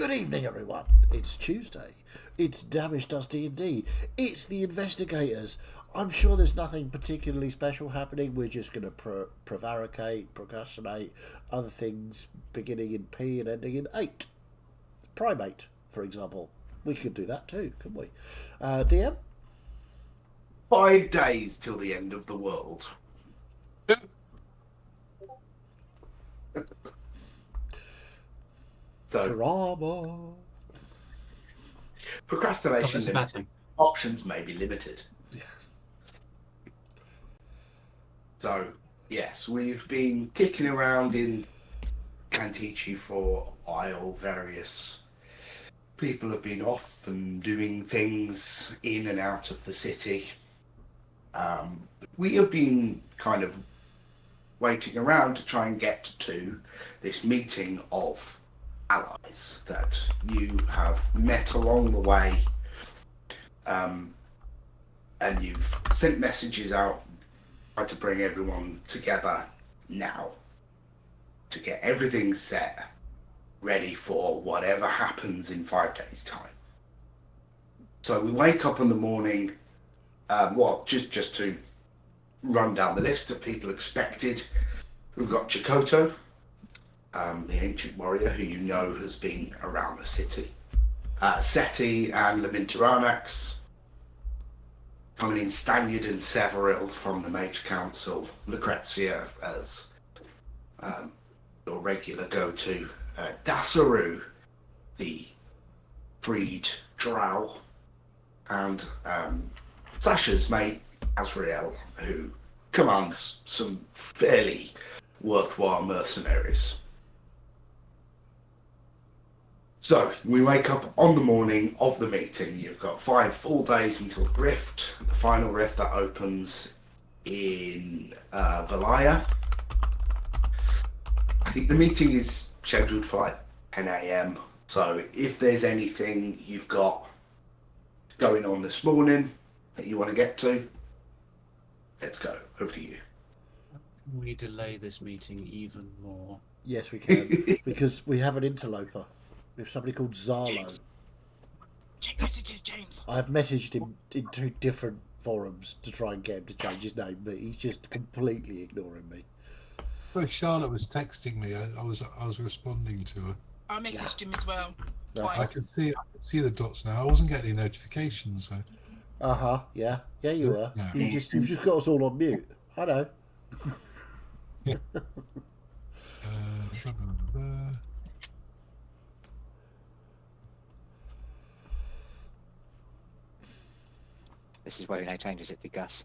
Good evening, everyone. It's Tuesday. It's Damage Does D&D. It's the investigators. I'm sure there's nothing particularly special happening. We're just going to prevaricate, procrastinate, other things beginning in P and ending in 8. Primate, for example. We could do that too, couldn't we? DM? 5 days till the end of the world. So, Drama. procrastination options may be limited. So, yes, we've been kicking around in Cantici for a while. Various people have been off and doing things in and out of the city. We have been kind of waiting around to try and get to this meeting of allies that you have met along the way, and you've sent messages out, tried to bring everyone together now to get everything set, ready for whatever happens in 5 days' time. So we wake up in the morning. Just to run down the list of people expected, we've got Chakotay, the ancient warrior who you know has been around the city. Seti and Lamintiranax, coming in Stanyard and Severil from the Mage Council. Lucrezia as your regular go-to. Dasaru, the freed drow, and Sasha's mate, Azrael, who commands some fairly worthwhile mercenaries. So, we wake up on the morning of the meeting. You've got 5 full days until the rift, the final rift that opens in Valaya. I think the meeting is scheduled for like 10 a.m. So, if there's anything you've got going on this morning that you want to get to, let's go. Over to you. We delay this meeting even more. Yes, we can. Because we have an interloper. We have somebody called Zalo. James. I've messaged him in 2 different forums to try and get him to change his name, but he's just completely ignoring me. Well, Charlotte was texting me. I was responding to her. I messaged him as well. No, Twice. I can see the dots now. I wasn't getting any notifications. So. Yeah, you were. Yeah. You've just got us all on mute. I know. This is where he now changes it to Gus.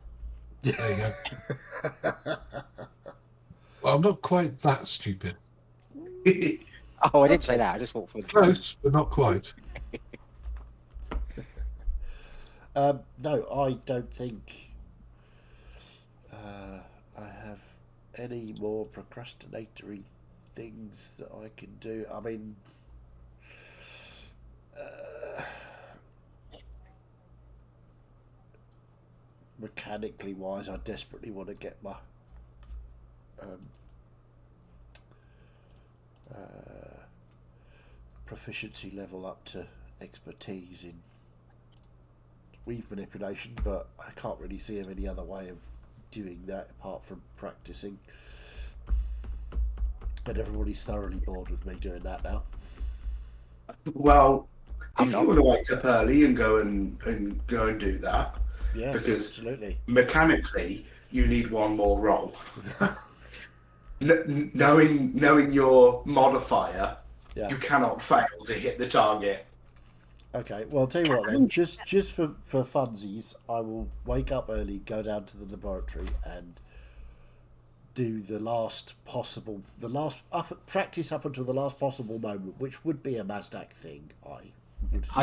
There you go. Well, I'm not quite that stupid. Oh, I didn't say that. I just thought for the Close, but not quite. No, I don't think I have any more procrastinatory things that I can do. I mean, mechanically wise, I desperately want to get my proficiency level up to expertise in weave manipulation, but I can't really see of any other way of doing that apart from practicing. And everybody's thoroughly bored with me doing that now. Well, I'm if not. you want to wake up early and go and do that, Yeah, because absolutely. mechanically you need one more roll. Knowing your modifier, Yeah. you cannot fail to hit the target. Okay, well, I'll tell you what then. Just for funsies, I will wake up early, go down to the laboratory, and do practice up until the last possible moment, which would be a Mazdak thing.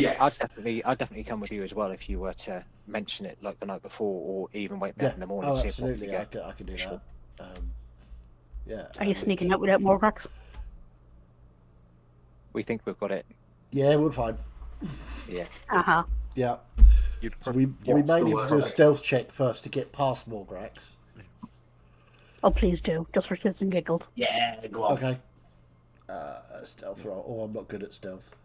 Yes. I'd definitely come with you as well if you were to mention it like the night before, or even wake me up in the morning. Oh, to see if what we absolutely. get. I can do Sure. that. Yeah. Are you sneaking out without more cracks? We think we've got it. Yeah, we're fine. Yeah. Yeah. You'd So we What's may the need to worst do a thing? stealth check first to get past Morgrax. Oh, please do, just for shits and giggles. Yeah, go on. Okay. Stealth roll. Oh, I'm not good at stealth.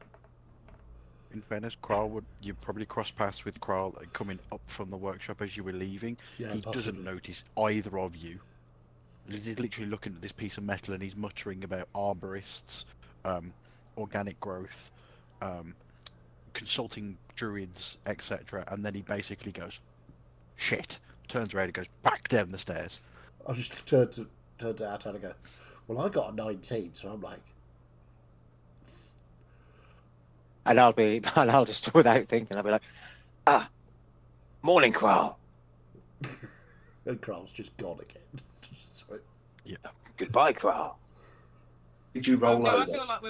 In fairness, Kral you'd probably cross paths with Kral coming up from the workshop as you were leaving. Yeah, He possibly. doesn't notice either of you. He's literally looking at this piece of metal and he's muttering about arborists, organic growth, consulting druids, etc. And then he basically goes, shit, turns around and goes back down the stairs. I just turn to Atan and go, well, I got a 19, so I'm like, And I'll just, without thinking, I'll be like, morning, Kral. and Kral's just gone again. So, Goodbye, Kral. Did you roll no, I over? feel like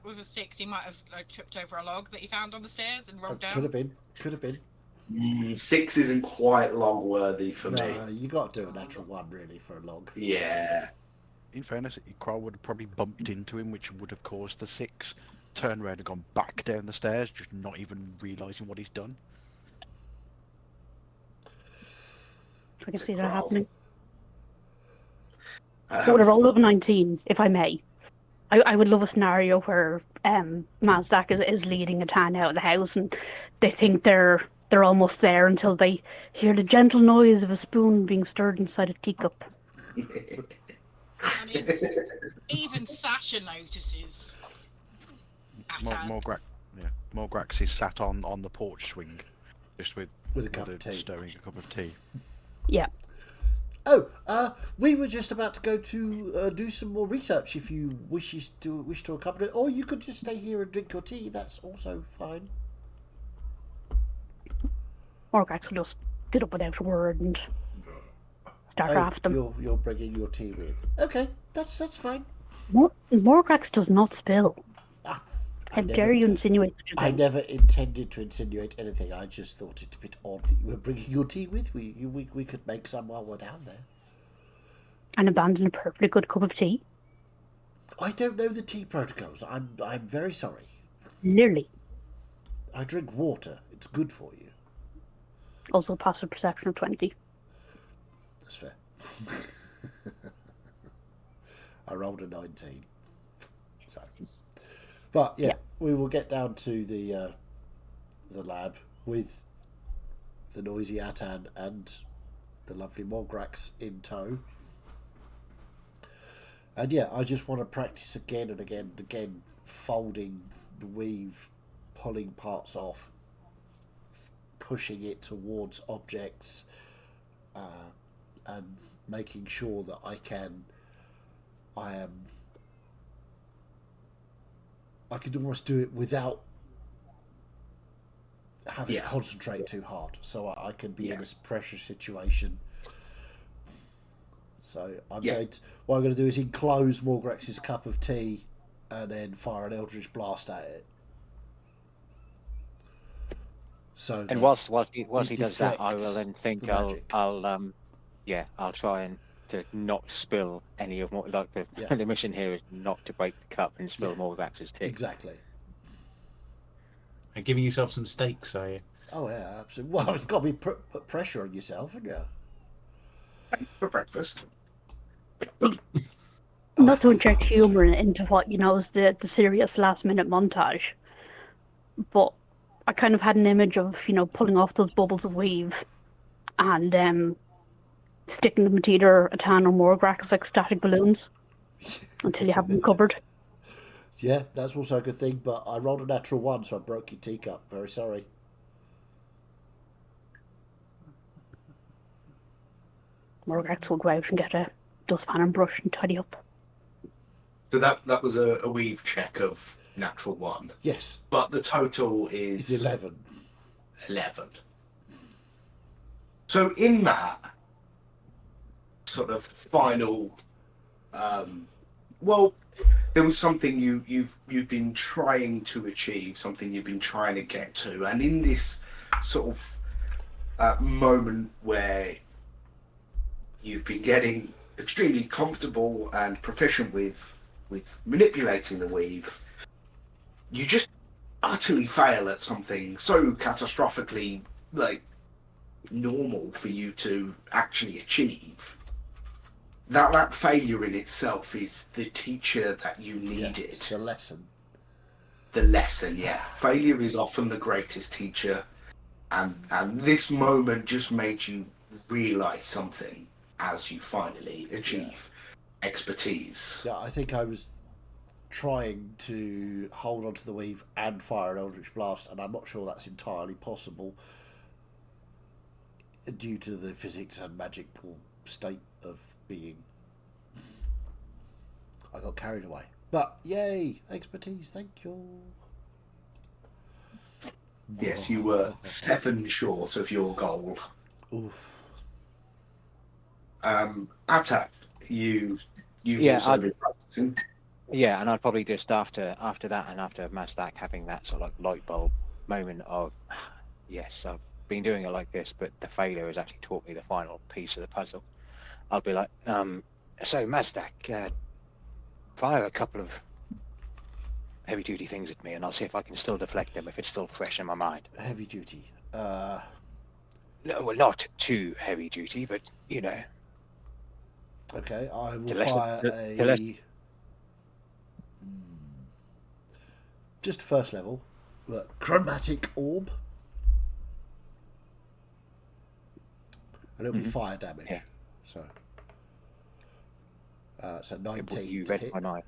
with a 6, he might have tripped over a log that he found on the stairs and rolled down. could have been. 6 isn't quite log worthy for me. No, you got to do a natural 1 really for a log. Yeah. In fairness, Kral would have probably bumped into him, which would have caused the 6. Turned around and gone back down the stairs, just not even realising what he's done. I can see that happening. Um, But with a roll of 19, if I may, I would love a scenario where Mazdak is leading Atan out of the house and they think they're almost there until they hear the gentle noise of a spoon being stirred inside a teacup. And even Sasha notices. Atan. Morgrax is sat on the porch swing, just with With a cup of tea. stirring a cup of tea. Yeah. Oh, we were just about to go to do some more research if you wish to accompany, or you could just stay here and drink your tea. That's also fine. Morgax will just get up without a word and start after them. You're bringing your tea with. Okay, that's fine. Morgax does not spill. I How dare you insinuate such a I thing? never intended to insinuate anything. I just thought it a bit odd that you were bringing your tea with. We could make some while we're down there. And abandon a perfectly good cup of tea? I don't know the tea protocols. I'm very sorry. Literally. I drink water. It's good for you. Also passive perception of 20. That's fair. I rolled a 19. So, but yeah, we will get down to the lab with the noisy Atan and the lovely Morgrax in tow. And yeah, I just want to practice again and again and again, folding the weave, pulling parts off, pushing it towards objects, and making sure that I can almost do it without having to concentrate too hard, so I can be in this pressure situation. So what I'm going to do is enclose Morgrax's cup of tea and then fire an Eldritch Blast at it. So And whilst he does that, I will deflects then think the magic. I'll try and to not spill any of more, like the mission here is not to break the cup and spill more of Ax's tea. Exactly. And giving yourself some stakes, are you? Oh yeah, absolutely. Well, it's got to be put pressure on yourself, haven't you? For breakfast. Not to inject humour into what, is the serious last minute montage, but I kind of had an image of, pulling off those bubbles of weave and sticking them into either Atan or Morgrax like static balloons until you have them covered. Yeah, that's also a good thing, but I rolled a natural 1, so I broke your teacup. Very sorry. Morgrax will go out and get a dustpan and brush and tidy up. So that was a weave check of natural 1. Yes. But the total is It's 11. 11. So in that sort of final, there was something you've been trying to achieve, something you've been trying to get to, and in this sort of moment where you've been getting extremely comfortable and proficient with manipulating the weave, you just utterly fail at something so catastrophically normal for you to actually achieve. That failure in itself is the teacher that you needed. It's a lesson. the lesson. Yeah, failure is often the greatest teacher, and this moment just made you realise something as you finally achieve expertise. Yeah, I think I was trying to hold onto the weave and fire an Eldritch Blast, and I'm not sure that's entirely possible due to the physics and magical state of being. I got carried away. But yay, expertise, thank you. Yes, you were 7 short of your goal. Oof. Atta, you've Yeah, also been practicing. Yeah, and I'd probably just after that and after Mazdak having that sort of like light bulb moment of, yes, I've been doing it like this, but the failure has actually taught me the final piece of the puzzle. I'll be like, so Mazdak, fire a couple of heavy duty things at me, and I'll see if I can still deflect them if it's still fresh in my mind. Heavy duty. No, well, not too heavy duty, but you know. Okay, I will To fire lessen- just first level, but chromatic orb, and it'll be fire damage. Yeah. So 19 You to read hit. my knife.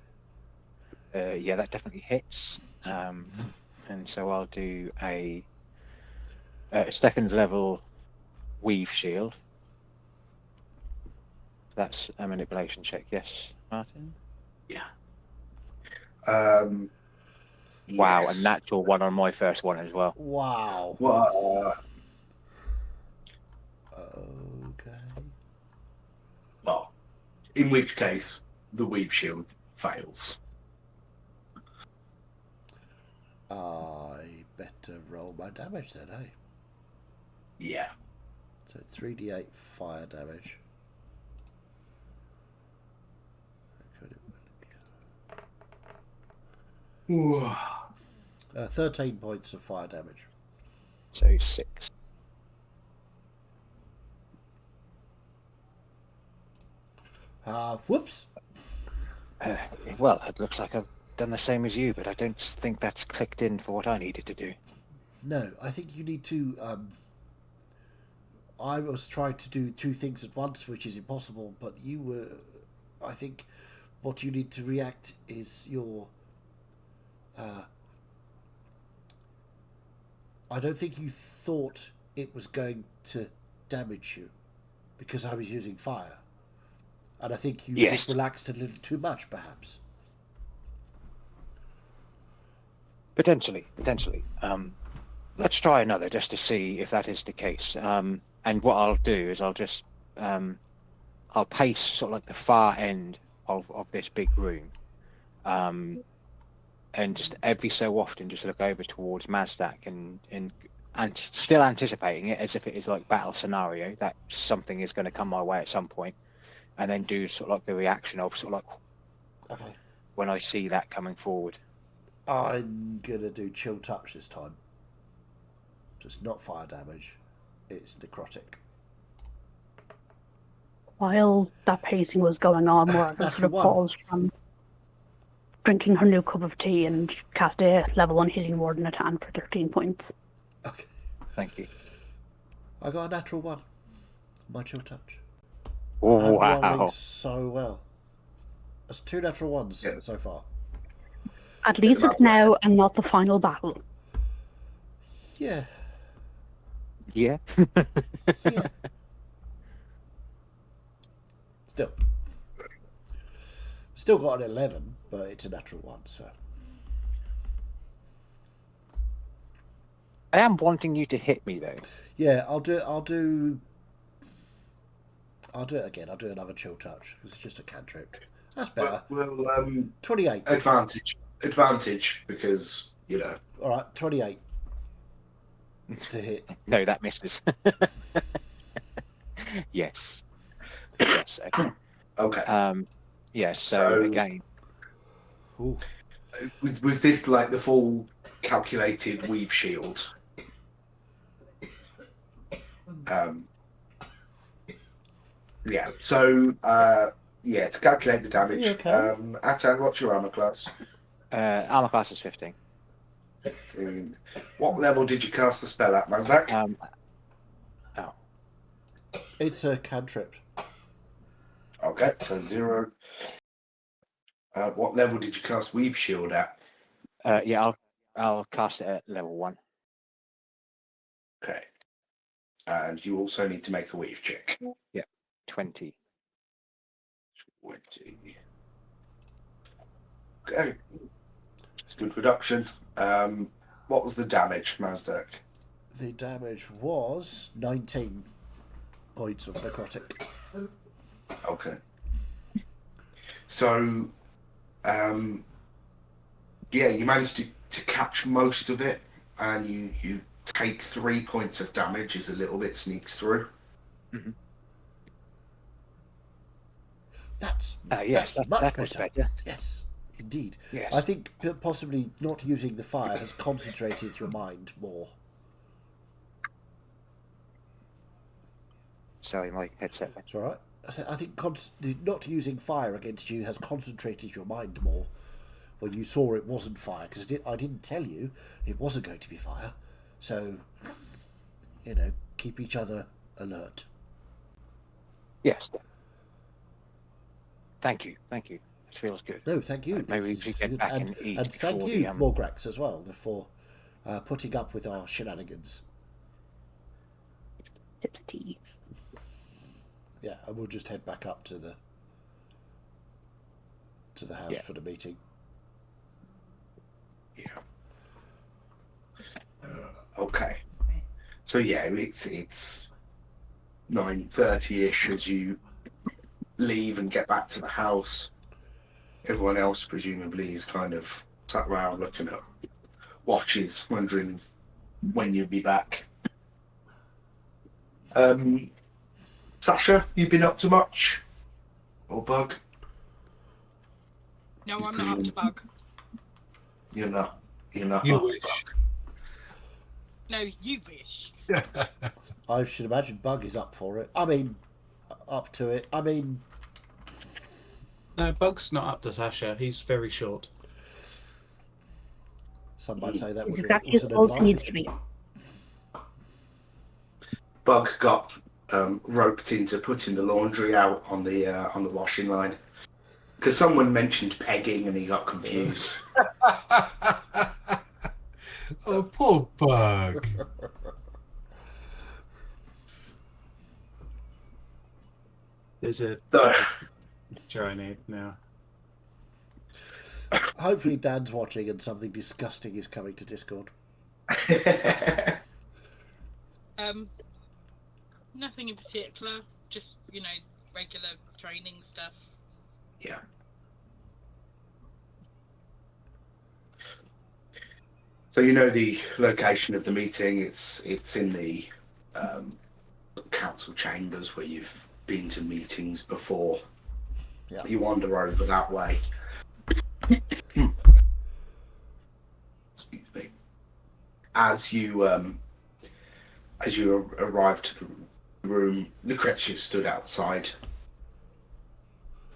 Yeah, that definitely hits. And so I'll do a second level weave shield. That's a manipulation check, yes, Martin? Wow, Yes. a natural one on my first one as well. Wow. Well, Okay. well, in which case the weave shield fails. I better roll my damage then, hey? Yeah. So 3d8 fire damage. 13 points of fire damage. So 6. Whoops. Well, it looks like I've done the same as you, but I don't think that's clicked in for what I needed to do. No, I think you need to. I was trying to do 2 things at once, which is impossible, but you were. I think what you need to react is your. I don't think you thought it was going to damage you because I was using fire. And I think you Yes. just relaxed a little too much, perhaps. Potentially. Let's try another just to see if that is the case. And what I'll do is I'll just I'll pace sort of like the far end of this big room, and just every so often just look over towards Mazdak and still anticipating it as if it is like battle scenario that something is going to come my way at some point, and then do sort of like the reaction of sort of like Okay. when I see that coming forward. I'm gonna do chill touch this time. Just not fire damage. It's necrotic. While that pacing was going on, Morgan sort Natural of one. paused from drinking her new cup of tea and cast a level 1 healing ward in a tan for 13 points. Okay. Thank you. I got a natural 1. My chill touch. Oh, I'm wow. rolling so well. That's 2 natural 1s Yeah. so far. At least it's now and not the final battle. Yeah. Yeah. Yeah. Still got an 11, but it's a natural 1, so. I am wanting you to hit me though. Yeah, I'll do it again. I'll do another chill touch because it's just a cantrip. That's better. Well, 28. advantage, because, you know. All right, 28 to hit. No, that misses. Yes. Yes. Okay. Okay. Yes. So So- again, Ooh. Was this like the full calculated weave shield? Yeah. So yeah, to calculate the damage. You okay? Atan, what's your armor class? armor class is 15. 15. What level did you cast the spell at, Mazdak? Oh, It's a cantrip. Okay, so 0. What level did you cast Weave Shield at? yeah, I'll cast it at level 1. Okay. And you also need to make a Weave check. 20. 20. Okay. It's a good reduction. What was the damage, Mazdak? The damage was 19 points of necrotic. Okay. So, yeah, you managed to catch most of it, and you take 3 points of damage as a little bit sneaks through. That's Yes, that's that's much better. better. Yes, indeed. Yes. I think possibly not using the fire has concentrated your mind more. Sorry, my headset went. It's all right. I think not using fire against you has concentrated your mind more when you saw it wasn't fire, because I didn't tell you it wasn't going to be fire. So, keep each other alert. Yes. Thank you. It feels good. No, thank you. Maybe we This should is get good. back and eat And thank before you, the, Morgrax, as well, for putting up with our shenanigans. Tips tea. Yeah, and we'll just head back up to the house Yeah. for the meeting. Yeah. Okay. So yeah, it's 9:30ish as you leave and get back to the house. Everyone else presumably is kind of sat around looking at watches, wondering when you'll be back. Sasha, you been up to much? Or Bug? No, He's I'm not up to Bug. You're not. You up to wish. Bug. No, you wish. I should imagine Bug is up for it. I mean, up to it. I mean, No, Bug's not up to Sasha. He's very short. some might say that It's was exactly as an close as it needs to advantage. be. Bug got roped into putting the laundry out on the washing line because someone mentioned pegging and he got confused. Oh, poor Bug. There's a So, picture I need now. Hopefully Dan's watching and something disgusting is coming to Discord. Nothing in particular. Just regular training stuff. yeah. So you know the location of the meeting. It's in the council chambers where you've been to meetings before. Yeah. You wander over that way. Excuse me. As you arrive to the room, Lucrezia stood outside.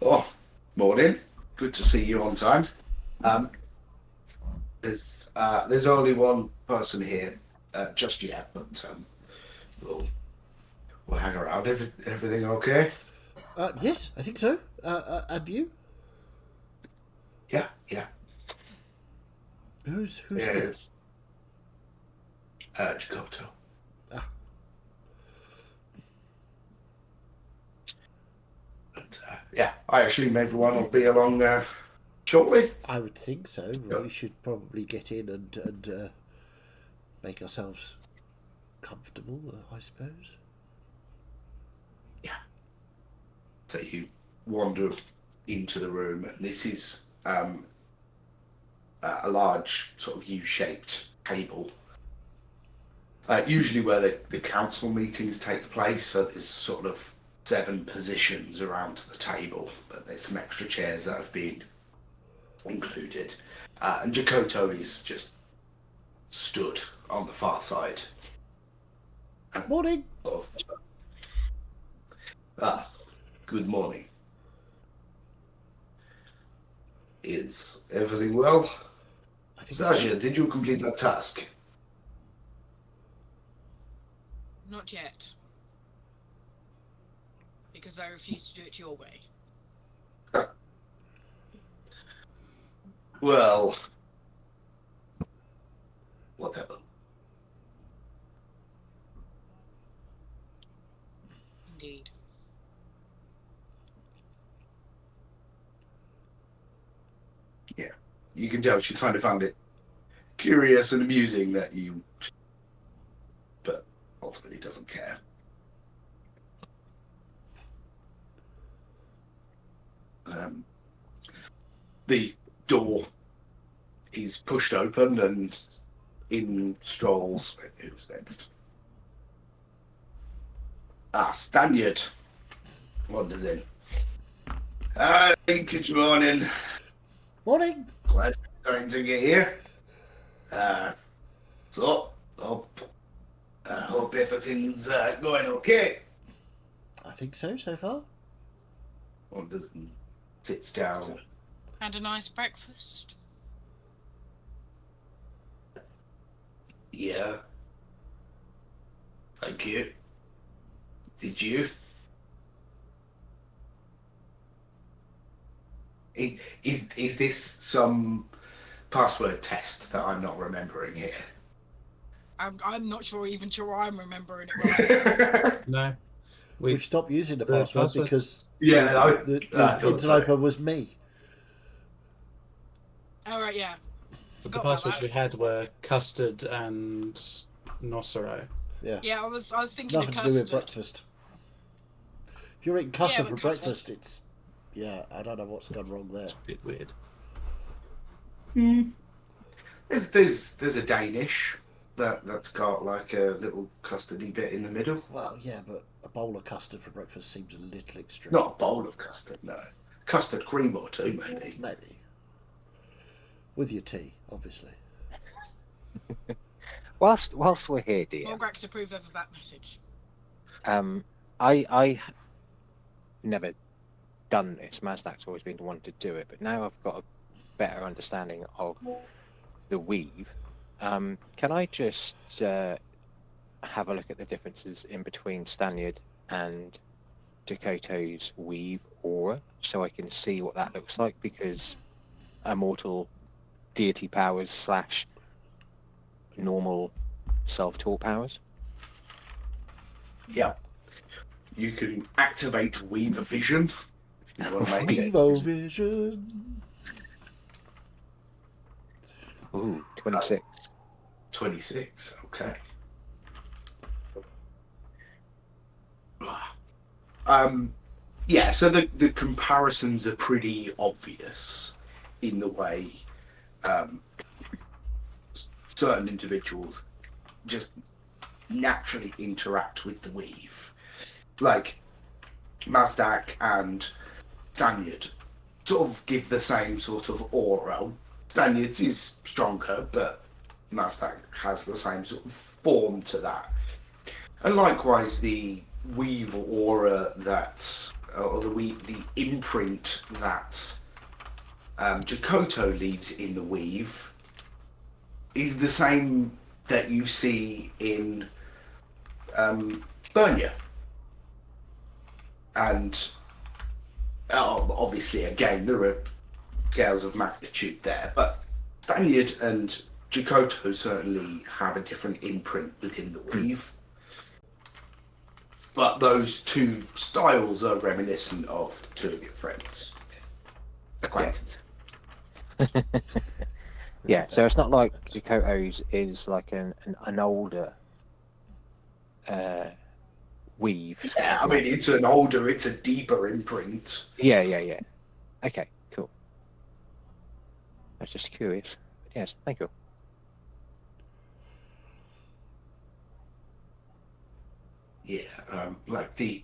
Oh, morning. Good to see you on time. There's only one person here just yet, but we'll hang around. Everything okay? Yes, I think so. And you? Yeah. Who's Yeah. here? Jakoto. Ah. But, yeah, I assume everyone will be along shortly. I would think so. Yeah. We should probably get in and make ourselves comfortable, I suppose. So you wander into the room, and this is a large sort of U-shaped table. Usually where the council meetings take place, so there's sort of 7 positions around the table, but there's some extra chairs that have been included. And Jakoto is just stood on the far side. Morning. Of, good morning. Is everything well? I think Sasha, so. did you complete that task? Not yet. Because I refuse to do it your way. Well, whatever. Indeed. Yeah, you can tell she kind of found it curious and amusing that you, but ultimately doesn't care. The door is pushed open and in strolls. Who's next? Stanyard wanders in. Good morning. Morning. Glad you're starting to get here. So, hope everything's going okay. I think so far. Wanders and sits down. Had a nice breakfast. Yeah. Thank you. Did you? Is this some password test that I'm not remembering here? I'm not even sure I'm remembering it right. No. We've stopped using the the password passwords- because Yeah, the I thought so. interloper was me. Oh, right, yeah. The Forgot about passwords that. we had were custard and Nocero. Yeah. Yeah, I was thinking Nothing of to do with custard. breakfast. If you're eating custard but for custard- breakfast, it's I don't know what's gone wrong there. It's a bit weird. There's a Danish that's got like a little custardy bit in the middle. Well, yeah, but a bowl of custard for breakfast seems a little extreme. Not a bowl of custard, no. Custard cream or two, maybe. Maybe. With your tea, obviously. Whilst we're here, dear, Morgrax approve of that message. I never done this. Mazdak's always been the one to do it, but now I've got a better understanding of the weave. Can I just have a look at the differences in between Stanyard and Dakoto's weave aura, so I can see what that looks like? Because immortal deity powers / normal self-taught powers. Yeah. You can activate Weaver Vision if you want to make it. Evo Vision. Ooh, 26. 26, okay. Yeah, so the comparisons are pretty obvious in the way certain individuals just naturally interact with the weave. Like Mazdak and Stanyard sort of give the same sort of aura. Stanyard's is stronger, but Mazdak has the same sort of form to that. And likewise, the weave aura that, or the imprint that Jakoto leaves in the weave is the same that you see in Bernia. And obviously, again, there are scales of magnitude there, but Stanyard and Jakoto certainly have a different imprint within the weave. But those two styles are reminiscent of two of your friends. Acquaintances. Yeah, so it's not like Jakoto's is like an older weave. Yeah, I mean, it's a deeper imprint. Yeah. Okay, cool. I was just curious. But yes, thank you. Yeah, like the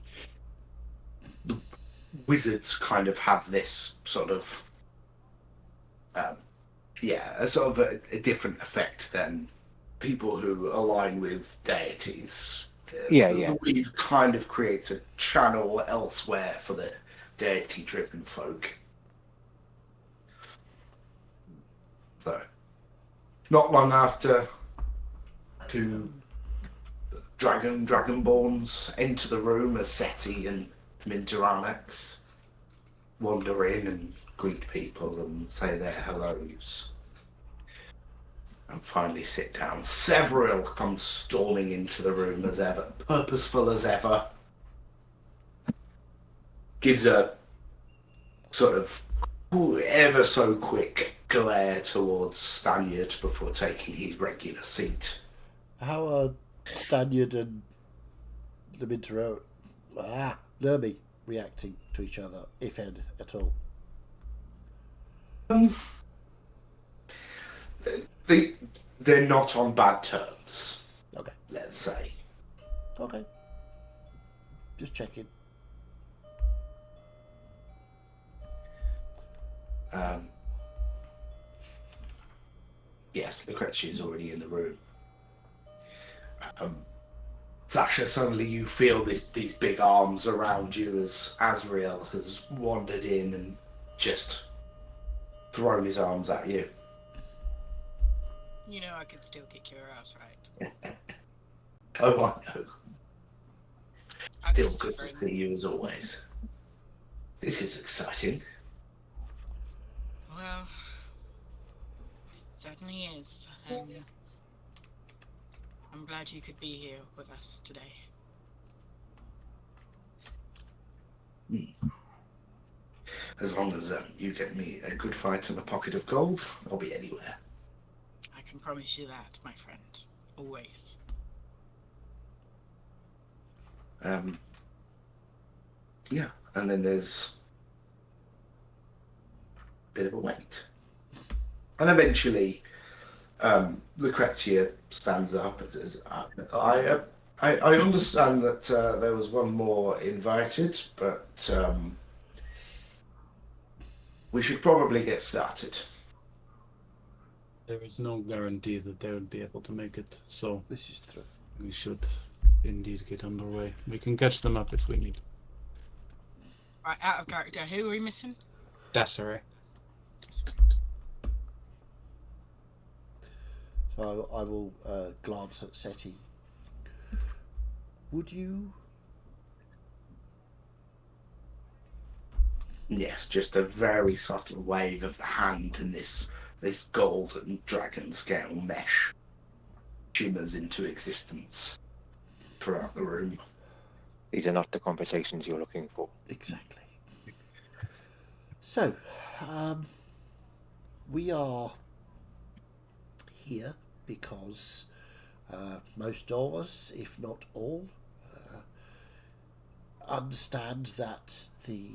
wizards kind of have this sort of, a sort of a different effect than people who align with deities. The weave kind of creates a channel elsewhere for the deity-driven folk. So, Not long after, two dragonborns enter the room as Seti and Minteranax wander in and greet people and say their hellos. And finally sit down. Severill comes storming into the room as ever, purposeful as ever. Gives a sort of ever so quick glare towards Stanyard before taking his regular seat. How are Stanyard and Lermy reacting to each other, if at all? They're not on bad terms. Okay. Let's say. Okay. Just checking. Yes, Lucrezia is already in the room. Sasha, suddenly you feel these big arms around you as Azrael has wandered in and just thrown his arms at you. You know I could still kick your ass, right? Oh, I know. I Still could good to throw- see you as always. This is exciting. Well, certainly is. I'm glad you could be here with us today. As long as you get me a good fight and a pocket of gold, I'll be anywhere. I can promise you that, my friend. Always. Yeah, and then there's a bit of a wait. And eventually, Lucrezia stands up and says, I understand that there was one more invited, but we should probably get started. There is no guarantee that they would be able to make it, so This is true. we should indeed get underway. We can catch them up if we need. Right, out of character. Who are we missing? Desiree. So I will glance at Seti. Would you? Yes, just a very subtle wave of the hand, and this golden dragon scale mesh shimmers into existence throughout the room. These are not the conversations you're looking for. Exactly. So, we are here because most of us, if not all, understand that the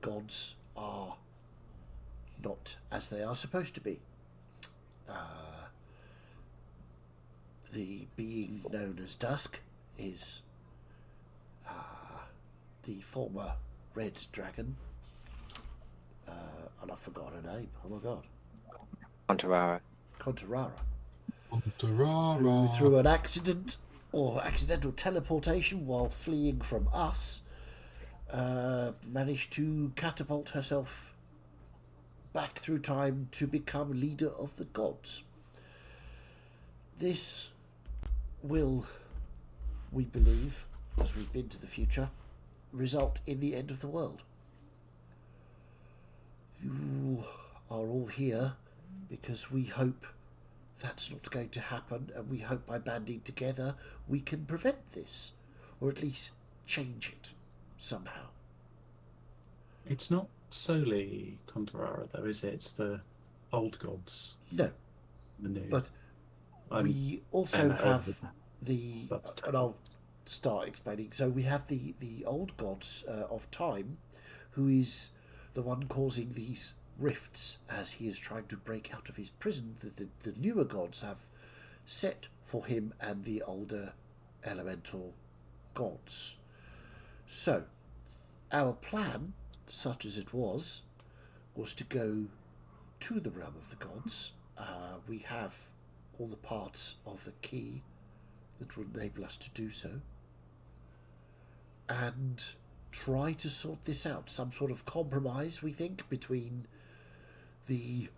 gods are not as they are supposed to be. The being known as Dusk is the former Red Dragon, and I forgot her name. Oh my god. Antarara. Contarara. Tarara. Through an accident or accidental teleportation while fleeing from us, managed to catapult herself back through time to become leader of the gods. This will, we believe, as we've been to the future, result in the end of the world. You are all here because we hope that's not going to happen, and we hope by banding together we can prevent this, or at least change it somehow. It's not solely Contarara, though, is it? It's the old gods. No, The new. but we also and over have the, That's and I'll start explaining. So we have the old gods of time, who is the one causing these rifts as he is trying to break out of his prison that the newer gods have set for him and the older elemental gods. So our plan, such as it was to go to the realm of the gods. We have all the parts of the key that will enable us to do so, and try to sort this out. Some sort of compromise, we think, between the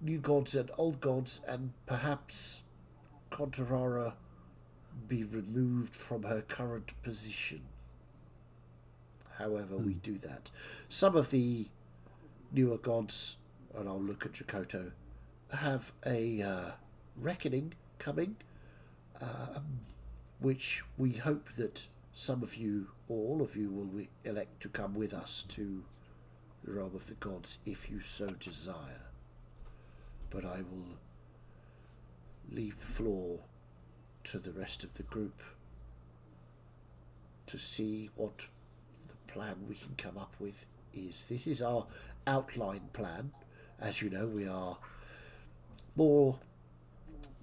new gods and old gods, and perhaps Contarara be removed from her current position. However we do that. Some of the newer gods, and I'll look at Jakoto, have a reckoning coming, which we hope that some of you, or all of you, will elect to come with us to the realm of the gods if you so desire. But I will leave the floor to the rest of the group to see what the plan we can come up with is. This is our outline plan. As you know,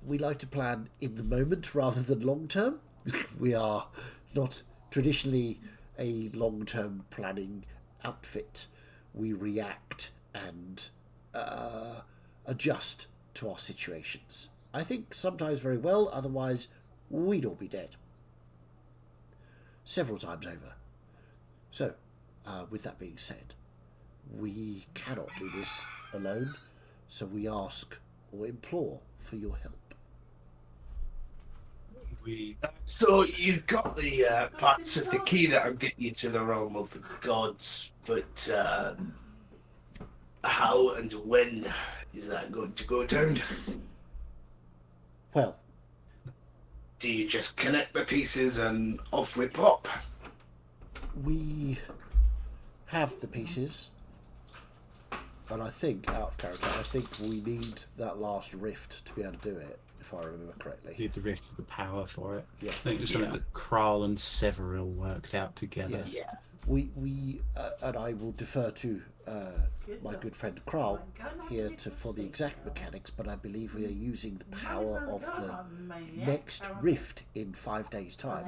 we like to plan in the moment rather than long term. We are not traditionally a long term planning outfit. We react and adjust to our situations. I think sometimes very well, otherwise we'd all be dead. Several times over. So, with that being said, we cannot do this alone, so we ask or implore for your help. So you've got the parts of the key that will get you to the realm of the gods, but how and when is that going to go down? Well, do you just connect the pieces and off we pop? We have the pieces, and I think, out of character, I think we need that last rift to be able to do it, if I remember correctly. Need the rift of the power for it. Yeah. I think it was something that Kral and Severil worked out together. Yes. Yeah. We and I will defer to my good friend Kral here for the exact mechanics, but I believe we are using the power of the next rift in 5 days' time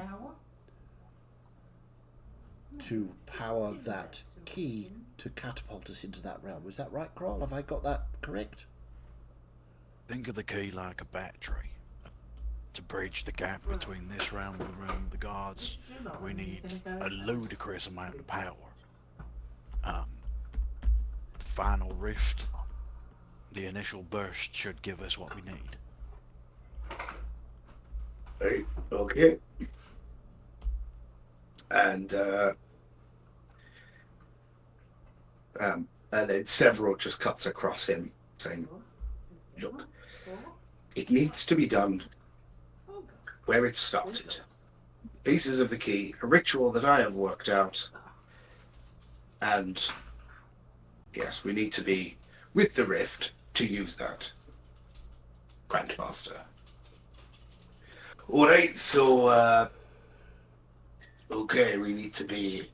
to power that key to catapult us into that realm. Is that right, Kral? Have I got that correct? Think of the key like a battery. To bridge the gap between this realm and the realm of the gods, we need a ludicrous amount of power. The final rift, the initial burst, should give us what we need. Right, okay. And then Several just cuts across him, saying, look, it needs to be done where it started. Pieces of the key, a ritual that I have worked out, and yes, we need to be with the rift to use that. Grandmaster. Alright, so okay, we need to be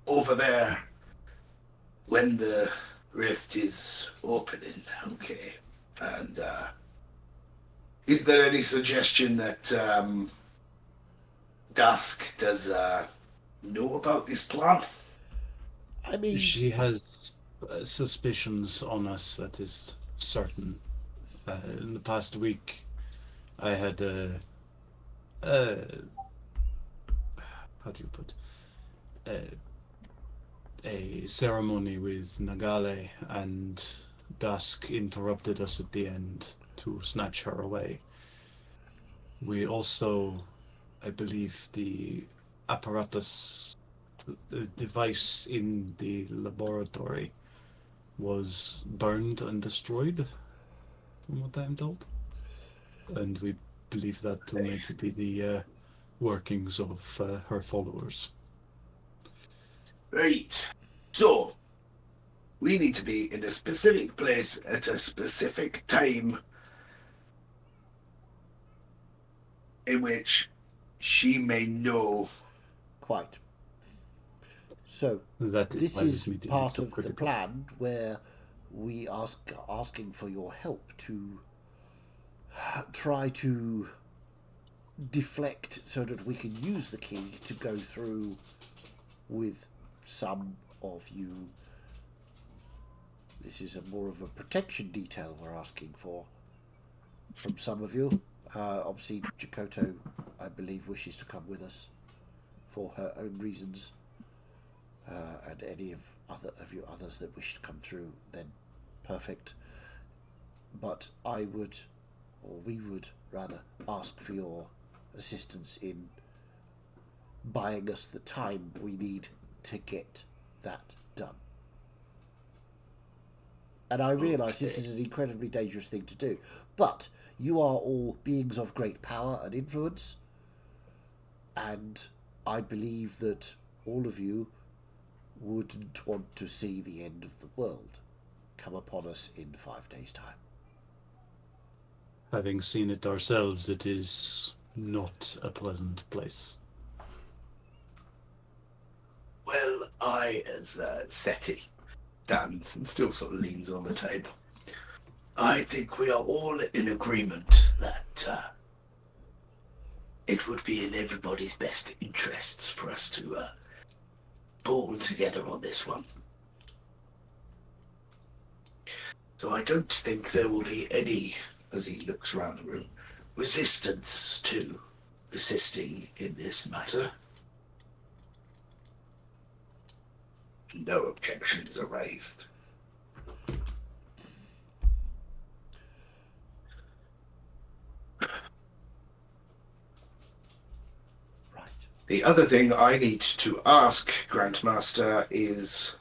over there when the rift is opening. Okay. And is there any suggestion that Dusk does know about this plan? I mean, She has suspicions on us, that is certain. In the past week, I had how do you put, a ceremony with Nagale, and Dusk interrupted us at the end to snatch her away. We also, I believe, the apparatus, the device in the laboratory was burned and destroyed, from what I'm told. And we believe that to maybe be the workings of her followers. Right. So, we need to be in a specific place at a specific time in which she may know. quite. So, That is this why this is meeting part so of the critical. plan where we asking for your help to try to deflect so that we can use the key to go through with some of you. This is more of a protection detail we're asking for from some of you. Obviously, Jakoto, I believe, wishes to come with us for her own reasons. And any of you others that wish to come through, then perfect. but I would, or we would rather, ask for your assistance in buying us the time we need to get that done. And I realise this is an incredibly dangerous thing to do, but you are all beings of great power and influence, and I believe that all of you wouldn't want to see the end of the world come upon us in 5 days' time. Having seen it ourselves, it is not a pleasant place. Well, as Seti stands and still sort of leans on the table, I think we are all in agreement that it would be in everybody's best interests for us to pull together on this one. So I don't think there will be any, as he looks around the room, resistance to assisting in this matter. No objections are raised. Right. The other thing I need to ask, Grandmaster, is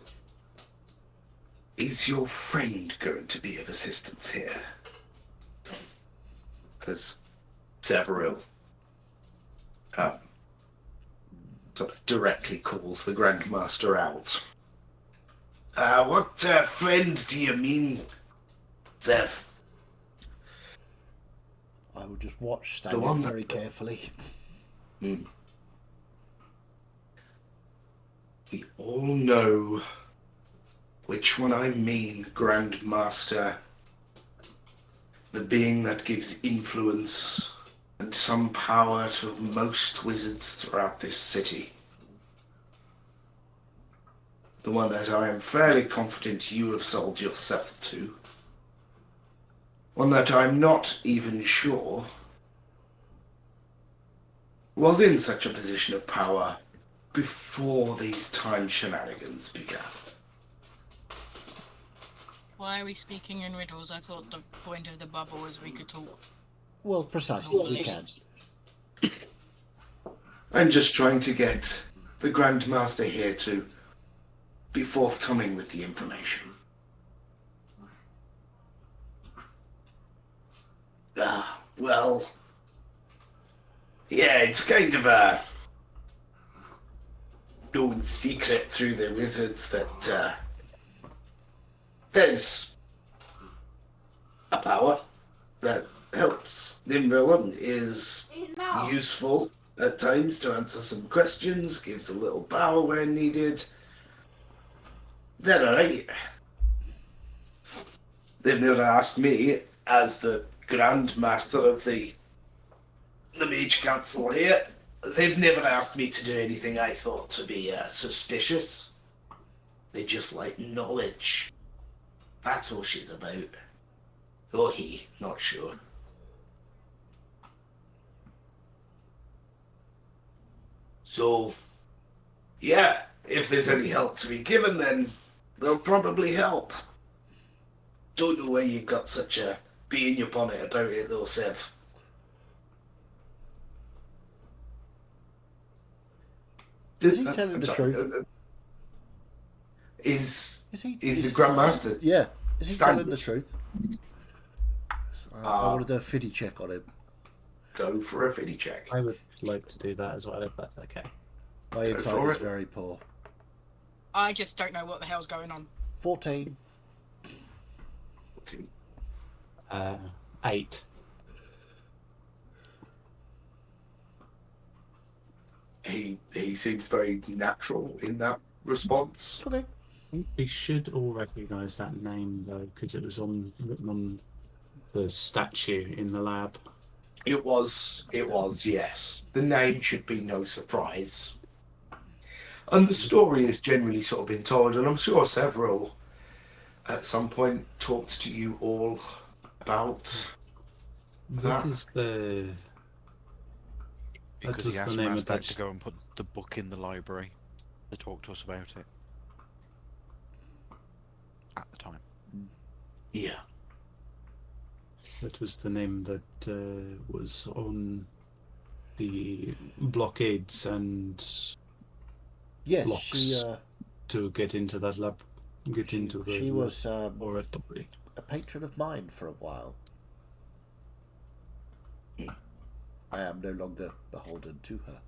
your friend going to be of assistance here? As Severill sort of directly calls the Grandmaster out. What friend do you mean, Zev? I will just watch The one standing that- very carefully. We all know which one I mean, Grandmaster. The being that gives influence and some power to most wizards throughout this city. The one that I am fairly confident you have sold yourself to. One that I'm not even sure was in such a position of power before these time shenanigans began. Why are we speaking in riddles? I thought the point of the bubble was we could talk. Well, precisely, we can. I'm just trying to get the Grandmaster here to be forthcoming with the information. Well, yeah, it's kind of a known secret through the wizards that there's a power that helps Nimril and is useful at times to answer some questions, gives a little power where needed. They're alright. They've never asked me, as the Grand Master of the Mage Council here, they've never asked me to do anything I thought to be suspicious. They just like knowledge. That's all she's about. Or he, not sure. So, yeah, if there's any help to be given, then they'll probably help. Don't know where you've got such a bee in your bonnet about it, though, Sev. Is he telling the truth? Is he? the Grandmaster? Yeah. Is he telling the standard? truth? I want to do a fiddy check on him. Go for a fiddy check. I would like to do that as well, if that's okay. My Go insight for is it. very poor. I just don't know what the hell's going on. 14. 8. He seems very natural in that response. Okay. We should all recognise that name though, because it was written on the statue in the lab. It was, yes. The name should be no surprise. And the story has generally sort of been told, and I'm sure several at some point talked to you all about What that. is the... Because was he the asked name of Mazdak that to go and put the book in the library to talk to us about it. At the time. Yeah. That was the name that was on the blockades and Yes, locks to get into that lab. she was laboratory. a patron of mine for a while. I am no longer beholden to her.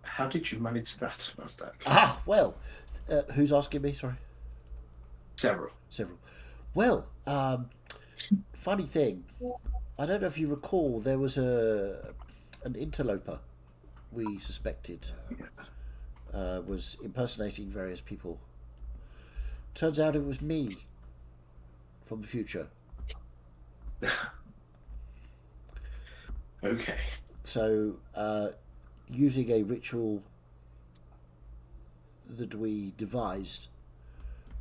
How did you manage that, Mazdak? Ah, well, who's asking me? Sorry. Several. Well, funny thing, I don't know if you recall, there was an interloper we suspected Yes. was impersonating various people. Turns out it was me from the future. Okay. So, using a ritual that we devised,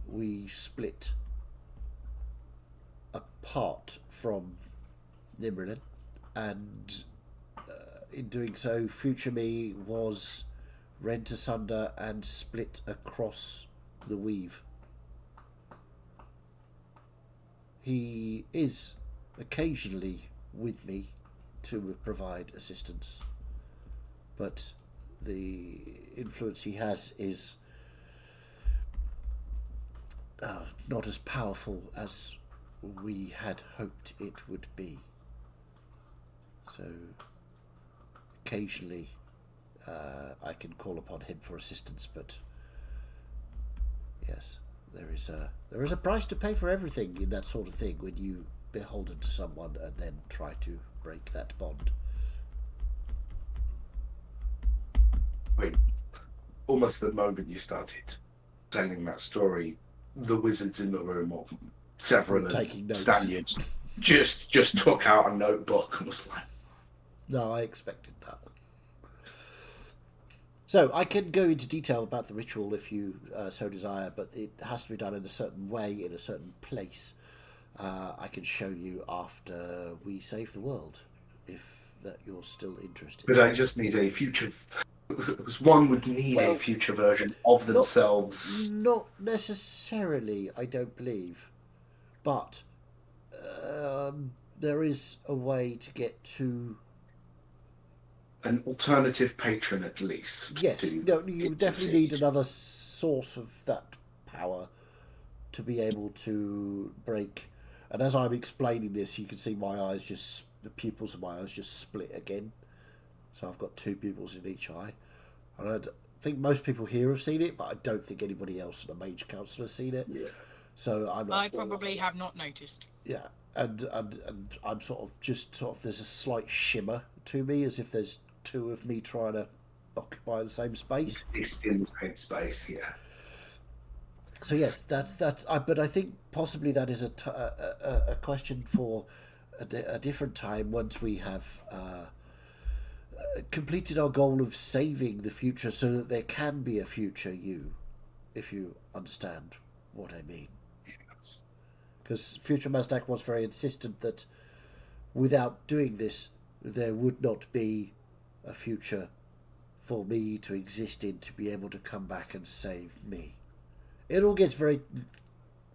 we split apart from Nimrillin, and in doing so, future me was rent asunder and split across the weave. He is occasionally with me to provide assistance, but the influence he has is not as powerful as we had hoped it would be. So occasionally I can call upon him for assistance, but yes, there is a price to pay for everything in that sort of thing when you beholden to someone and then try to break that bond. Wait, almost the moment you started telling that story, the wizards in the room, or several Were of taking notes. Staniards, just took out a notebook and was like, No, I expected that. So I can go into detail about the ritual if you so desire, but it has to be done in a certain way, in a certain place. I can show you after we save the world, if that you're still interested. but I just need a future. Because one would need Well, a future version of themselves. Not necessarily, I don't believe, but there is a way to get to. An alternative patron, at least. Yes, to no, you definitely need intercede. another source of that power to be able to break. And as I'm explaining this, you can see the pupils of my eyes just split again. So I've got two pupils in each eye. And I think most people here have seen it, but I don't think anybody else in the Major Council has seen it. Yeah. So I'm I not, probably have not noticed. yeah, and I'm sort of there's a slight shimmer to me, as if there's two of me trying to occupy the same space. Exist in the same space, yeah. So yes, that's. But I think possibly that is a question for a different time once we have completed our goal of saving the future, so that there can be a future you, if you understand what I mean. Yes. Because future Mazdak was very insistent that without doing this, there would not be a future for me to exist in, to be able to come back and save me. It all gets very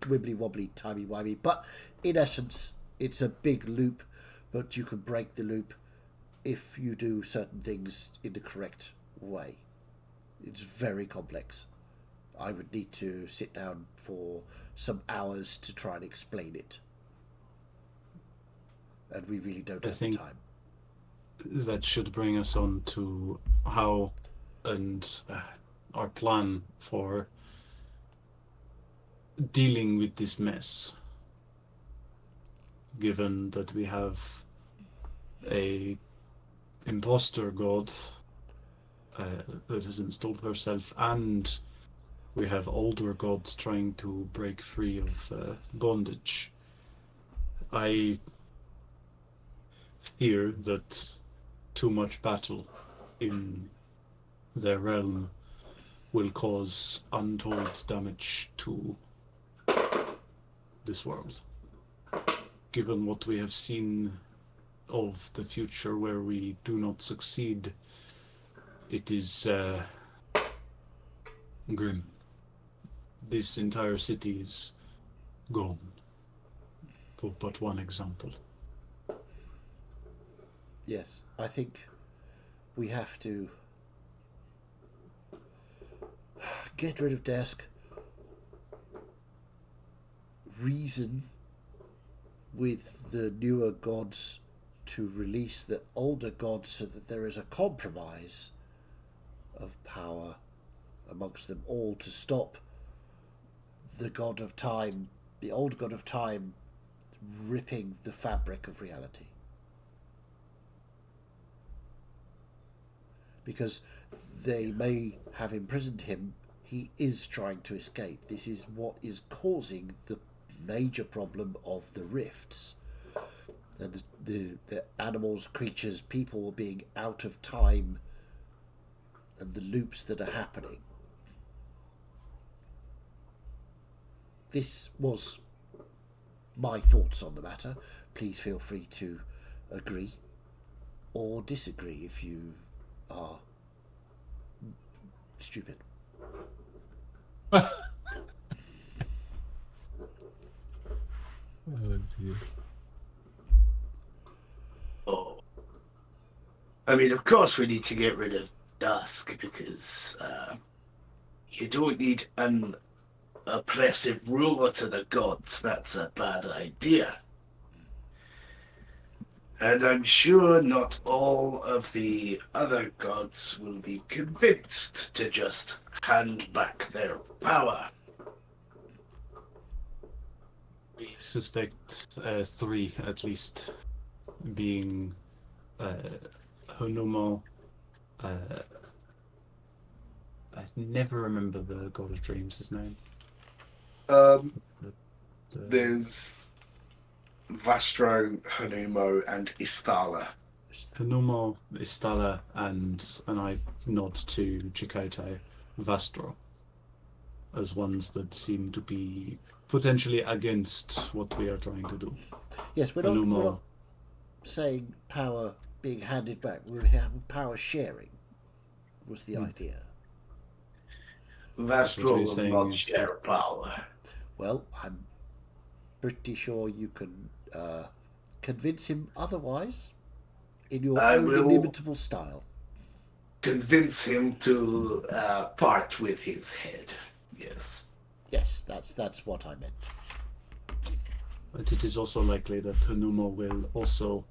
wibbly wobbly, timey wimey, but in essence, it's a big loop, but you can break the loop if you do certain things in the correct way. It's very complex. I would need to sit down for some hours to try and explain it. And we really don't I have the think- time. That should bring us on to how and our plan for dealing with this mess. Given that we have a imposter god that has installed herself, and we have older gods trying to break free of bondage, I fear that too much battle in their realm will cause untold damage to this world. Given what we have seen of the future where we do not succeed, it is grim. This entire city is gone for but one example. Yes, I think we have to get rid of Dusk, reason with the newer gods to release the older gods so that there is a compromise of power amongst them all to stop the god of time, the old god of time, ripping the fabric of reality. Because they may have imprisoned him, he is trying to escape. This is what is causing the major problem of the rifts. And the animals, creatures, people being out of time and the loops that are happening. This was my thoughts on the matter. Please feel free to agree or disagree if you are stupid. Oh dear. Oh. I mean, of course we need to get rid of Dusk because you don't need an oppressive ruler to the gods. That's a bad idea. And I'm sure not all of the other gods will be convinced to just hand back their power. We suspect 3 at least, being Honumo. I never remember the god of dreams' his name. There's Vastro, Honumo, and Istala. Honumo, Istala, and I nod to Chakotay, Vastro, as ones that seem to be potentially against what we are trying to do. Yes, we're not saying power being handed back. We're having power sharing was the idea. Vastro will not share power. Well, I'm pretty sure you can convince him otherwise in your own inimitable style. Convince him to part with his head. Yes. Yes, that's what I meant. But it is also likely that Honumo will also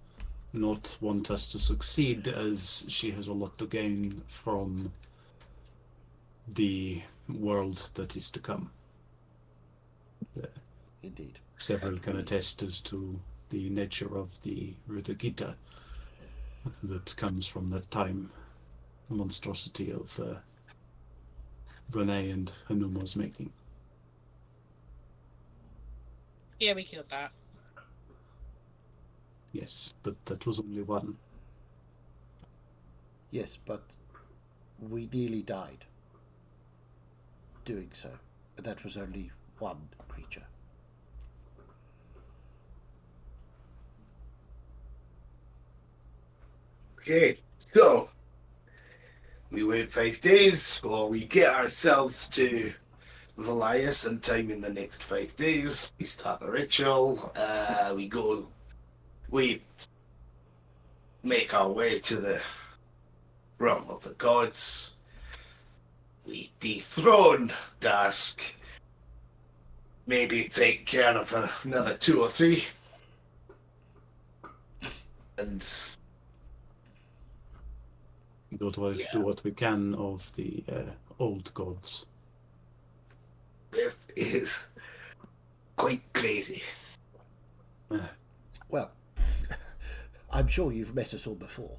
not want us to succeed, as she has a lot to gain from the world that is to come. Indeed. Several can attest as to the nature of the Rudagita that comes from that time, the monstrosity of Renee and Honumo's making. Yeah, we killed that. Yes, but that was only one. Yes, but we nearly died doing so, and that was only one creature. Okay, so we wait 5 days, or we get ourselves to Valias and time in the next 5 days. We start the ritual. We make our way to the realm of the gods. We dethrone Dusk. Maybe take care of another 2 or 3. And Do what we can of the old gods. this is quite crazy. Well, I'm sure you've met us all before.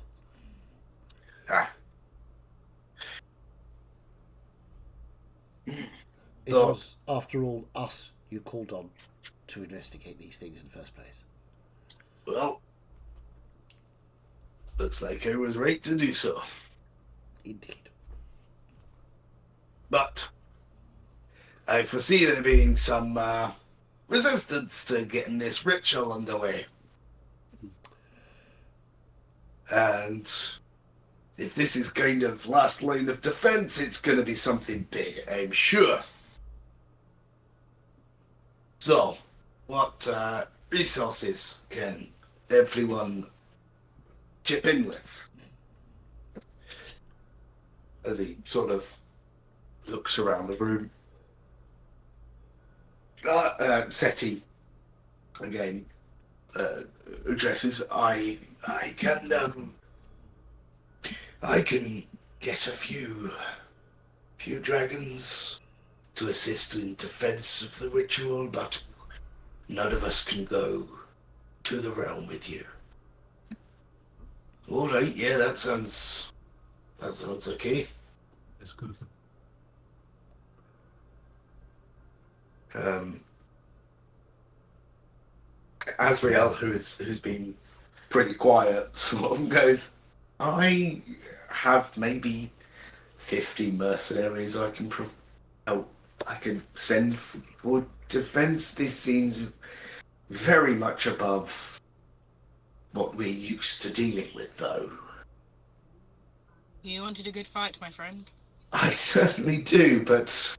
Ah. It was, after all, us you called on to investigate these things in the first place. Well, looks like I was right to do so. Indeed. But I foresee there being some resistance to getting this ritual underway. And if this is kind of last line of defense, it's going to be something big, I'm sure. So, what resources can everyone chip in with? As he sort of looks around the room. Seti again addresses. I can get a few dragons to assist in defense of the ritual, but none of us can go to the realm with you. All right, yeah, that sounds okay. It's good. Azrael, who's been pretty quiet, sort of goes, I have maybe 50 mercenaries I can I can send for defense. This seems very much above what we're used to dealing with, though. You wanted a good fight, my friend. I certainly do, but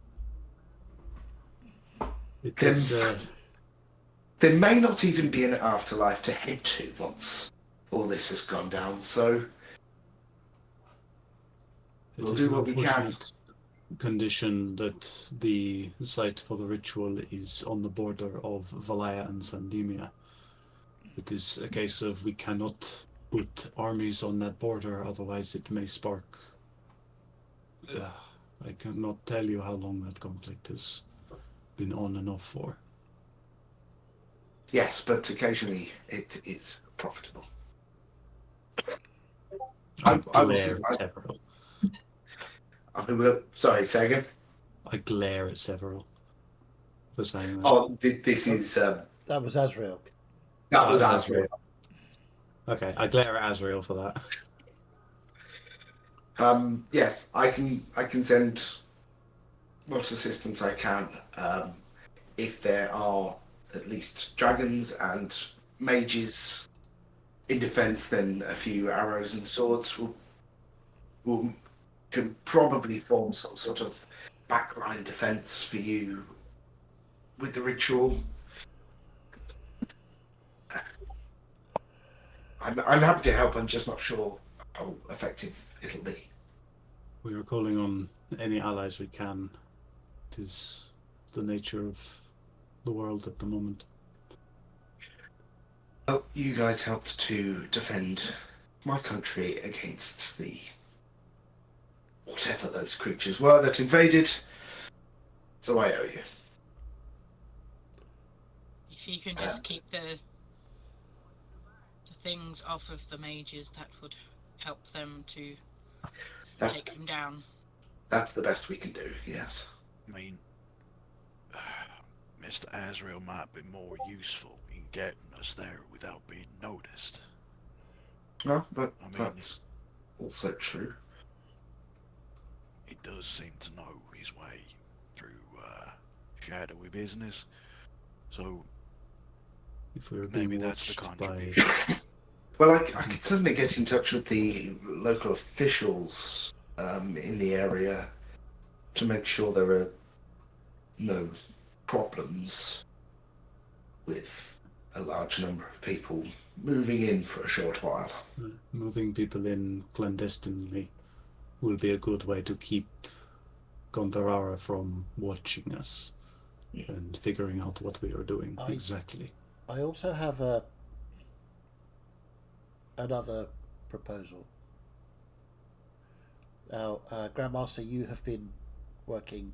It is, there may not even be an afterlife to head to once all this has gone down, so it we'll is do an what we can. unfortunate condition that the site for the ritual is on the border of Valaya and Sandemia. It is a case of we cannot put armies on that border, otherwise it may spark. I cannot tell you how long that conflict has been on and off for. Yes, but occasionally it is profitable. I I will- glare at Several. I will. Sorry, say again. I glare at Several for saying that. Oh, this is That was Azrael. that was Oh, Azrael. Okay, I glare at Azrael for that. Yes, I can send what assistance I can. If there are at least dragons and mages in defense, then a few arrows and swords can probably form some sort of backline defense for you with the ritual. I'm happy to help. I'm just not sure how effective it'll be. We are calling on any allies we can. It is the nature of the world at the moment. Well, you guys helped to defend my country against the whatever those creatures were that invaded, so I owe you. If you can just keep the things off of the mages, that would help them to That- take them down. That's the best we can do, yes. I mean, Mr. Azrael might be more useful in getting us there without being noticed. No, I mean- that's also true. He does seem to know his way through shadowy business, so If we are maybe being that's the watched by contribution. Well, I could certainly get in touch with the local officials in the area to make sure there are no problems with a large number of people moving in for a short while. moving people in clandestinely will be a good way to keep Gondorara from watching us and figuring out what we are doing exactly. I also have another proposal. Now, Grandmaster, you have been working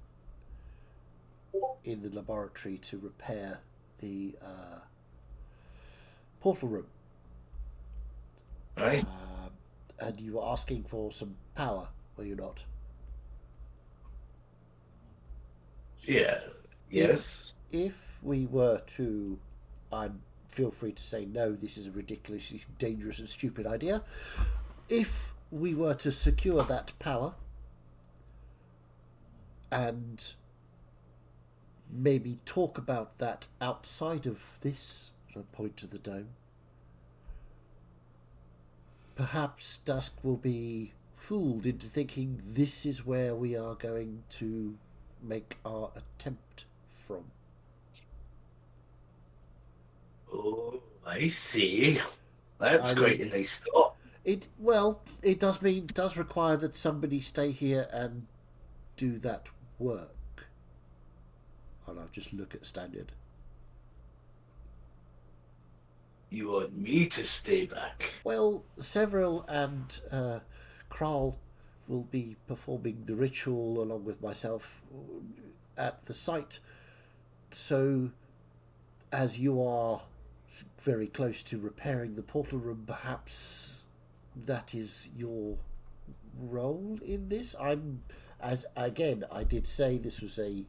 in the laboratory to repair the portal room. Right? And you were asking for some power, were you not? Yeah. Yes. If we were to, and feel free to say no, this is a ridiculously dangerous and stupid idea. If we were to secure that power and maybe talk about that outside of this point to the dome, perhaps Dusk will be fooled into thinking this is where we are going to make our attempt from. Oh, I see. That's I quite mean- a nice thought. It does require that somebody stay here and do that work. And I'll just look at Stanyard. You want me to stay back? Well, Several and Kral will be performing the ritual along with myself at the site. So, as you are very close to repairing the portal room, perhaps that is your role in this. I did say this was a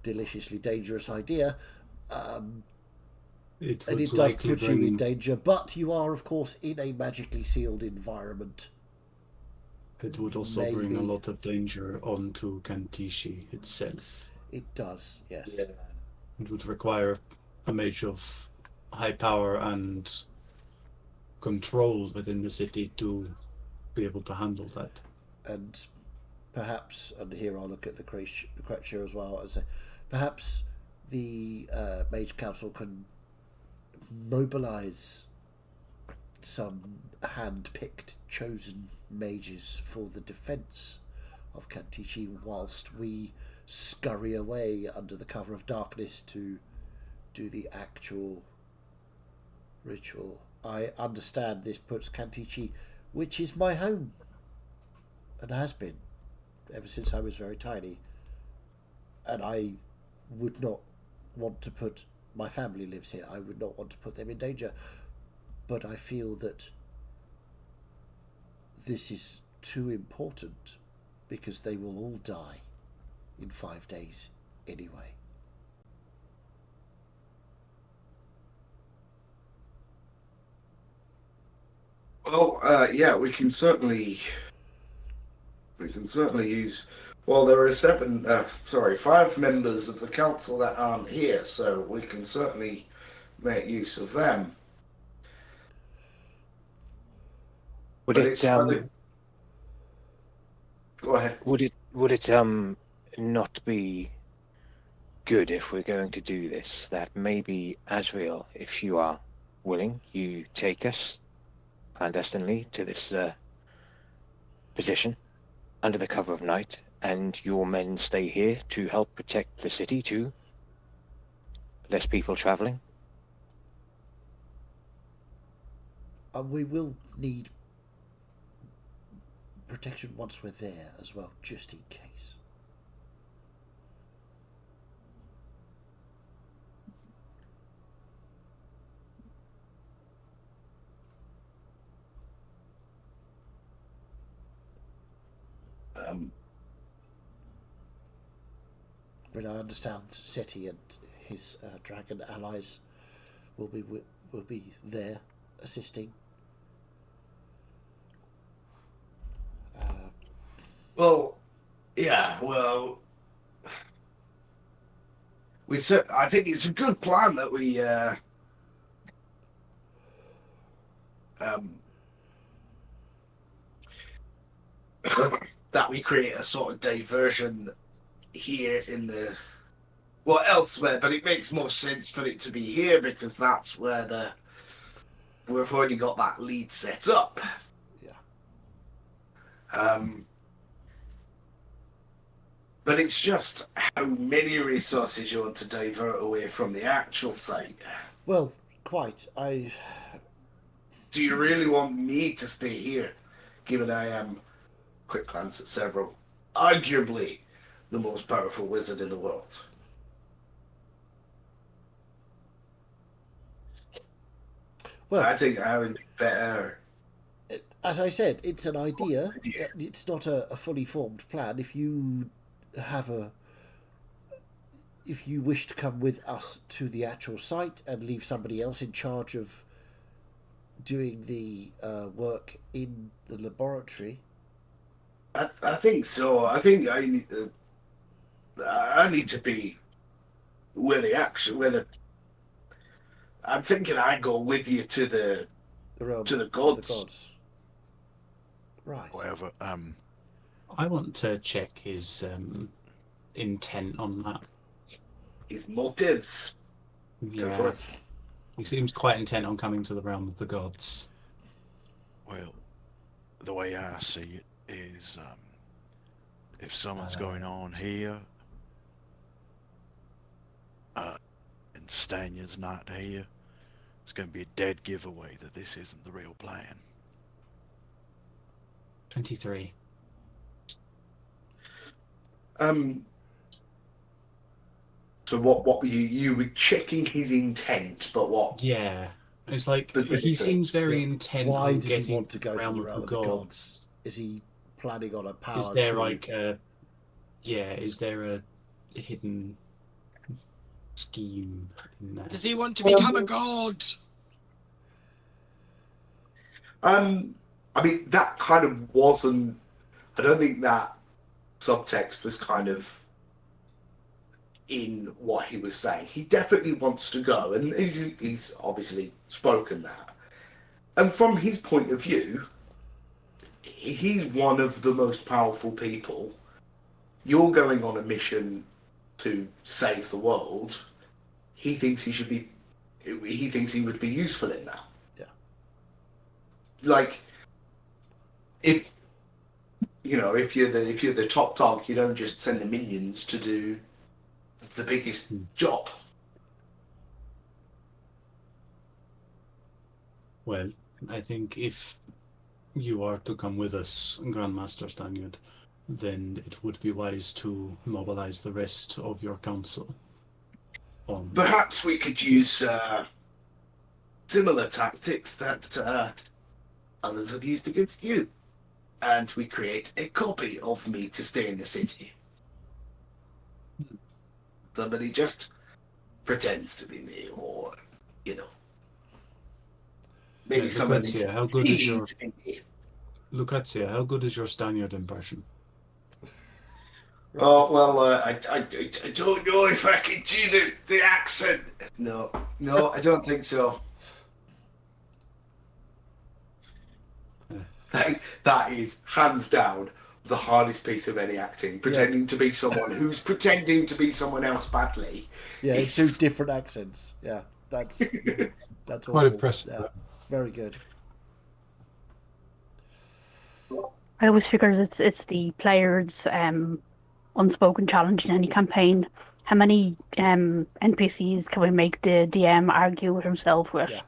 deliciously dangerous idea. It And would it does likely put you in bring, danger, but you are, of course, in a magically sealed environment. it would also bring a Maybe. lot of danger onto Kantishi itself. It does, yes. It would require a mage of high power and control within the city to be able to handle that. And perhaps, and here I'll look at the creature as well, and say, perhaps the Mage Council can mobilize some hand-picked, chosen mages for the defense of Kantishi whilst we scurry away under the cover of darkness to do the actual ritual. I understand this puts Kantishi, which is my home, and has been ever since I was very tiny, and I would not want to put, my family lives here, I would not want to put them in danger, but I feel that this is too important because they will all die in 5 days anyway. Well, yeah, we can certainly use. Well, there are 5 members of the council that aren't here, so we can certainly make use of them. Would But it it's for the- Go ahead. would it not be good if we're going to do this that maybe Asriel, if you are willing, you take us clandestinely to this position under the cover of night, and your men stay here to help protect the city too? Less people traveling? We will need protection once we're there as well, just in case. When I understand Seti and his dragon allies will be there assisting. Well, yeah. Well, I think it's a good plan that we that we create a sort of diversion here in the elsewhere, but it makes more sense for it to be here because that's where we've already got that lead set up. Yeah. But it's just how many resources you want to divert away from the actual site. Well, quite. Do you really want me to stay here, given I am, quick glance at Several, arguably the most powerful wizard in the world? Well, I think I would be better. as I said, it's an idea. It's not a fully formed plan. If you wish to come with us to the actual site and leave somebody else in charge of doing the work in the laboratory. I think so. I think I need to be where the. I'm thinking I go with you to the realm to the of gods. Right. However, I want to check his intent on that. His motives. Go for Yeah. it. He seems quite intent on coming to the realm of the gods. Well, the way I see it is, if something's going on here, and Stanya's not here, it's going to be a dead giveaway that this isn't the real plan. 23. So what were you were checking his intent, but what? Yeah. It's like, Specifically. he seems very intent Why on does he getting want to go to the realm realm of the gods. Is he planning on a power? Is there coup? like a... Yeah, is there a hidden scheme in that? Does he want to become a god? I mean, that kind of wasn't. I don't think that subtext was kind of in what he was saying. He definitely wants to go, and he's obviously spoken that. And from his point of view, he's one of the most powerful people. You're going on a mission to save the world. He thinks he should be. He thinks he would be useful in that. Yeah. Like, if if you're the top dog, you don't just send the minions to do the biggest job. Well, I think if you are to come with us, Grandmaster Stanyard, then it would be wise to mobilize the rest of your council. Perhaps we could use similar tactics that others have used against you, and we create a copy of me to stay in the city. Somebody just pretends to be me, or maybe somebody. Lucrezia, how good is your Lucrezia? How good is your Stanyard impression? Oh well, I don't know if I can do the accent. No, I don't think so. That is hands down the hardest piece of any acting. Pretending to be someone who's pretending to be someone else badly. Yeah, it's two different accents. Yeah, that's Quite awful. impressive. Yeah, very good. I always figure it's the players' unspoken challenge in any campaign. How many NPCs can we make the DM argue with himself with? Yeah.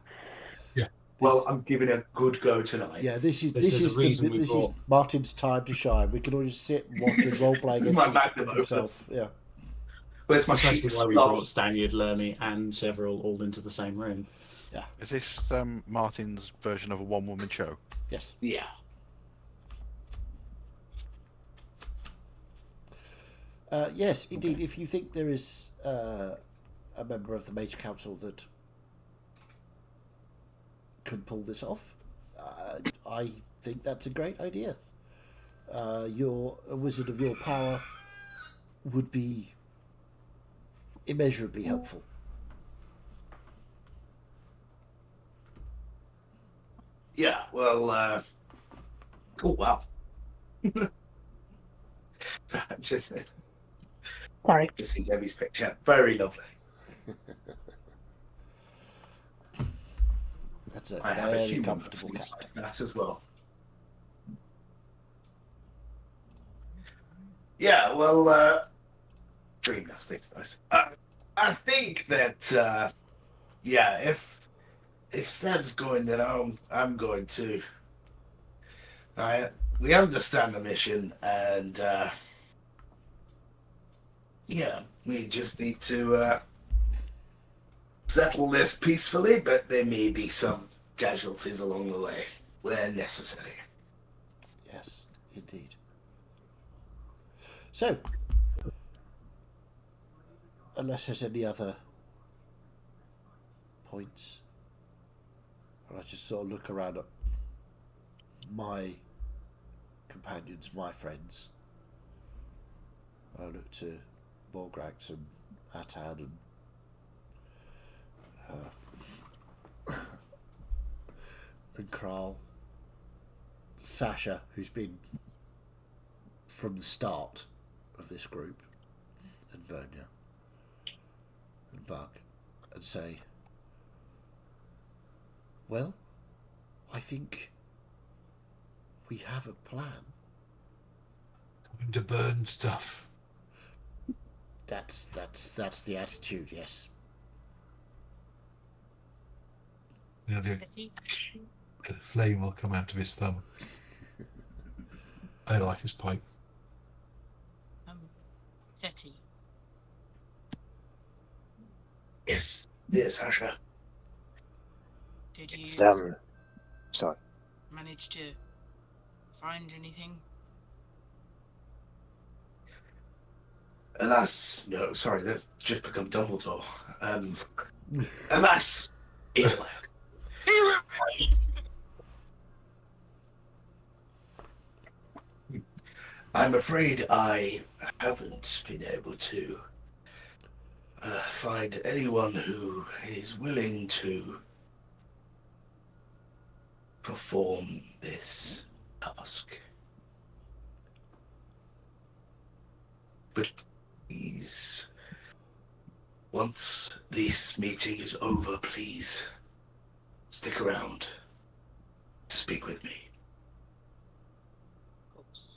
Well, I'm giving it a good go tonight. Yeah, this is Martin's time to shine. We can all just sit and watch him role play My magnum against opus. himself. Yeah. Where's my That's actually sheep why we skull? brought Stanyard, Lermy, and several all into the same room. Is this Martin's version of a one-woman show? Yes. Yeah. Yes, indeed. If you think there is a member of the Major Council that could pull this off, I think that's a great idea. A wizard of your power would be immeasurably helpful. Yeah, well, oh, wow. So I'm just Sorry. see Debbie's picture. Very lovely. That's a I have a very human comfortable that's cat. like that as well. Yeah, well, dream nastic's nice. I think that, if Seb's going, then I'm going too. We understand the mission, and we just need to settle this peacefully, but there may be some casualties along the way where necessary. Yes, indeed. So, unless there's any other points, and I just sort of look around at my companions, my friends. I look to Morgrax and Atan and Kral, Sasha, who's been from the start of this group, and Vernia and Bug, and say, Well, I think we have a plan. Going to burn stuff. That's the attitude, yes. You know, City? the flame will come out of his thumb. I like his pipe. Seti. Yes, yes, Asher. Did you It's sorry. manage to find anything? Alas, no, sorry, that's just become Dumbledore. Alas, Earwax. I'm afraid I haven't been able to find anyone who is willing to perform this task. But please, once this meeting is over, please stick around to speak with me. Of course.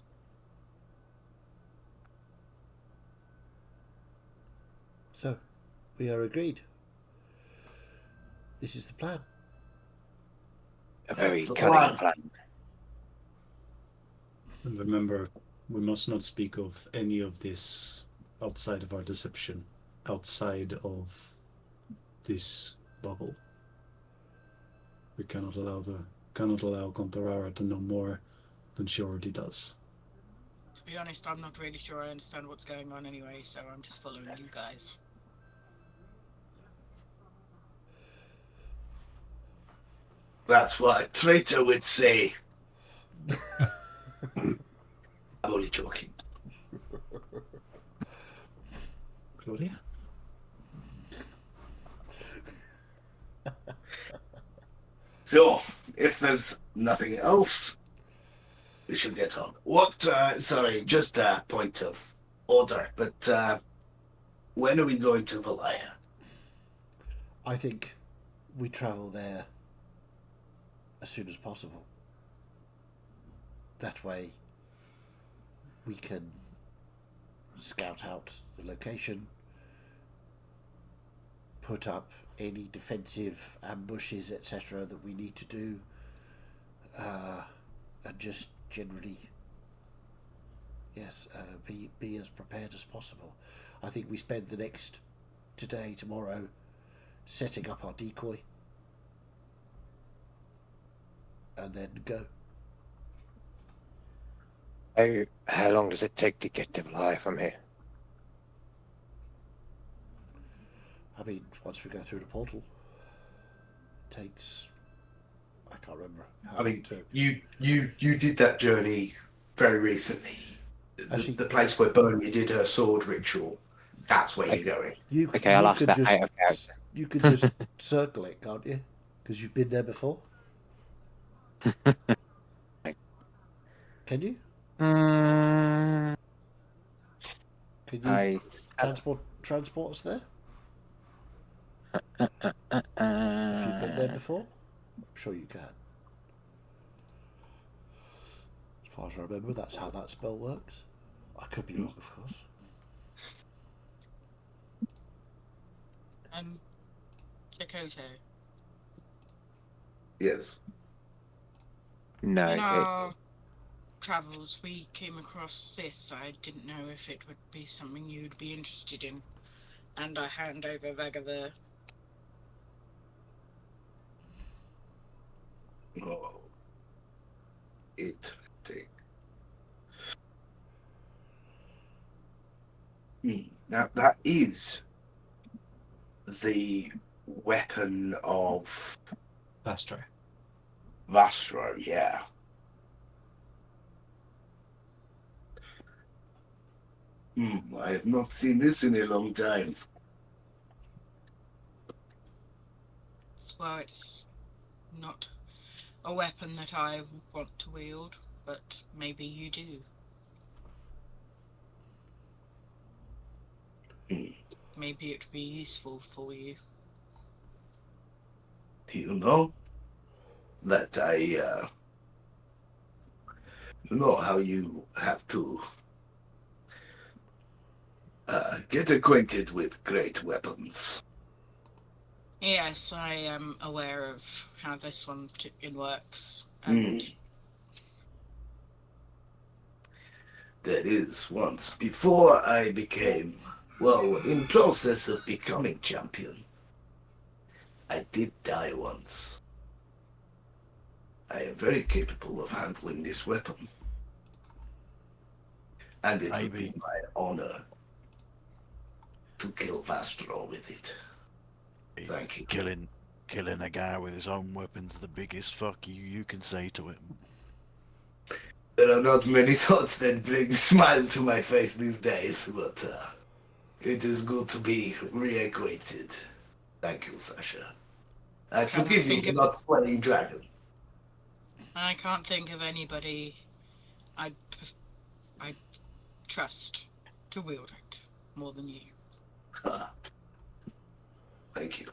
So, we are agreed. This is the plan. A very That's the cunning plan. plan. And remember, we must not speak of any of this outside of our deception, outside of this bubble. We cannot allow Contarara to know more than she already does. To be honest, I'm not really sure I understand what's going on anyway, so I'm just following you guys. That's what a traitor would say. I'm only joking. Claudia? So, if there's nothing else, we should get on. Sorry, just a point of order, but when are we going to Valaya? I think we travel there as soon as possible. That way we can scout out the location, put up any defensive ambushes, etc., that we need to do, and just generally, yes, be as prepared as possible. I think we spend the next tomorrow, setting up our decoy, and then go. How long does it take to get to Valaya from here? I mean, once we go through the portal, it takes, I can't remember how I long mean, it took. you did that journey very recently. Actually- The place where Bernie did her sword ritual. That's where you're going. Okay, I'll ask that out of character. You could just circle it, can't you? Because you've been there before. Can you? Mm, Can you I transport us there? If you've been there before, I'm sure you can. As far as I remember, that's how that spell works. I could be wrong, of course. Chakotay. Yes. no. In our travels, we came across this. I didn't know if it would be something you'd be interested in. And I hand over Vega Oh. Interesting. Now that is the weapon of Vastra. Vastro, yeah. I have not seen this in a long time. Well, it's not a weapon that I want to wield, but maybe you do. Hmm. Maybe it would be useful for you. Do you know? that I know how you have to get acquainted with great weapons. Yes, I am aware of how this one works. And There is once, before I became, well, in process of becoming champion, I did die once. I am very capable of handling this weapon. And it would be my honor to kill Vastro with it. Thank you. Killing a guy with his own weapon's the biggest fuck you can say to him. There are not many thoughts that bring smile to my face these days, but it is good to be reacquainted. Thank you, Sasha. I forgive you for not slaying dragon. I can't think of anybody I trust to wield it more than you. Thank you.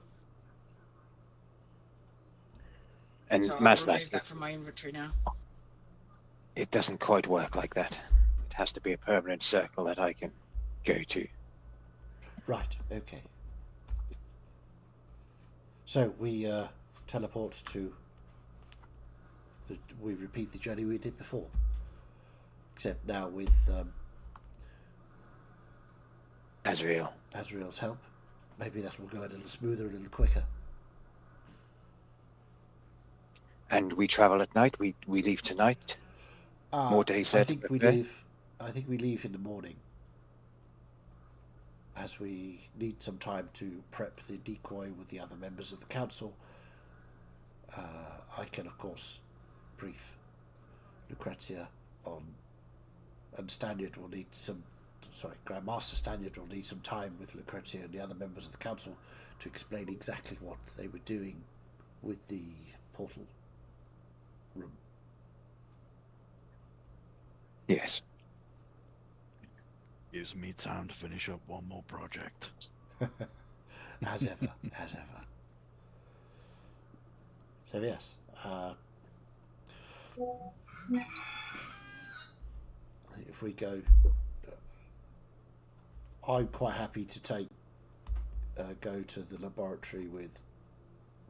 And So I'll Mazdak, remove that from my inventory now. it doesn't quite work like that. It has to be a permanent circle that I can go to. Right, okay. So we teleport to we repeat the journey we did before, except now with Azrael's help. Maybe that will go a little smoother, a little quicker. And we travel at night. We leave tonight. More days there. I think we leave in the morning, as we need some time to prep the decoy with the other members of the council. I can, of course, brief Lucrezia on, and Stanyard will need some. Sorry, Grandmaster Stanyard will need some time with Lucrezia and the other members of the council to explain exactly what they were doing with the portal room. Yes. Gives me time to finish up one more project. As ever, as ever. So yes, if we go, I'm quite happy to go to the laboratory with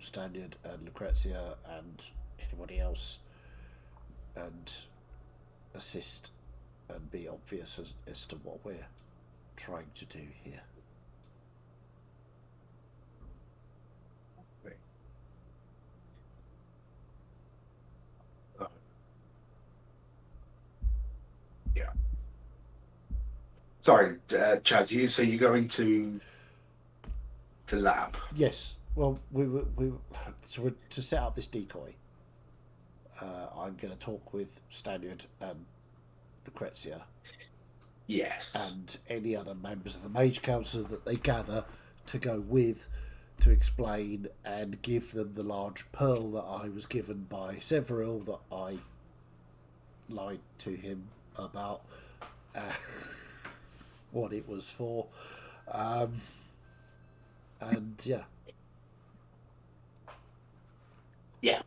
Stanyard and Lucrezia and anybody else, and assist and be obvious as to what we're trying to do here. Yeah. Sorry, Chaz, so you're going to the lab? Yes. Well, to set up this decoy, I'm going to talk with Stanyard and Lucrezia. Yes. And any other members of the Mage Council that they gather to go with, to explain and give them the large pearl that I was given by Severil that I lied to him about what it was for. And yeah. Yeah.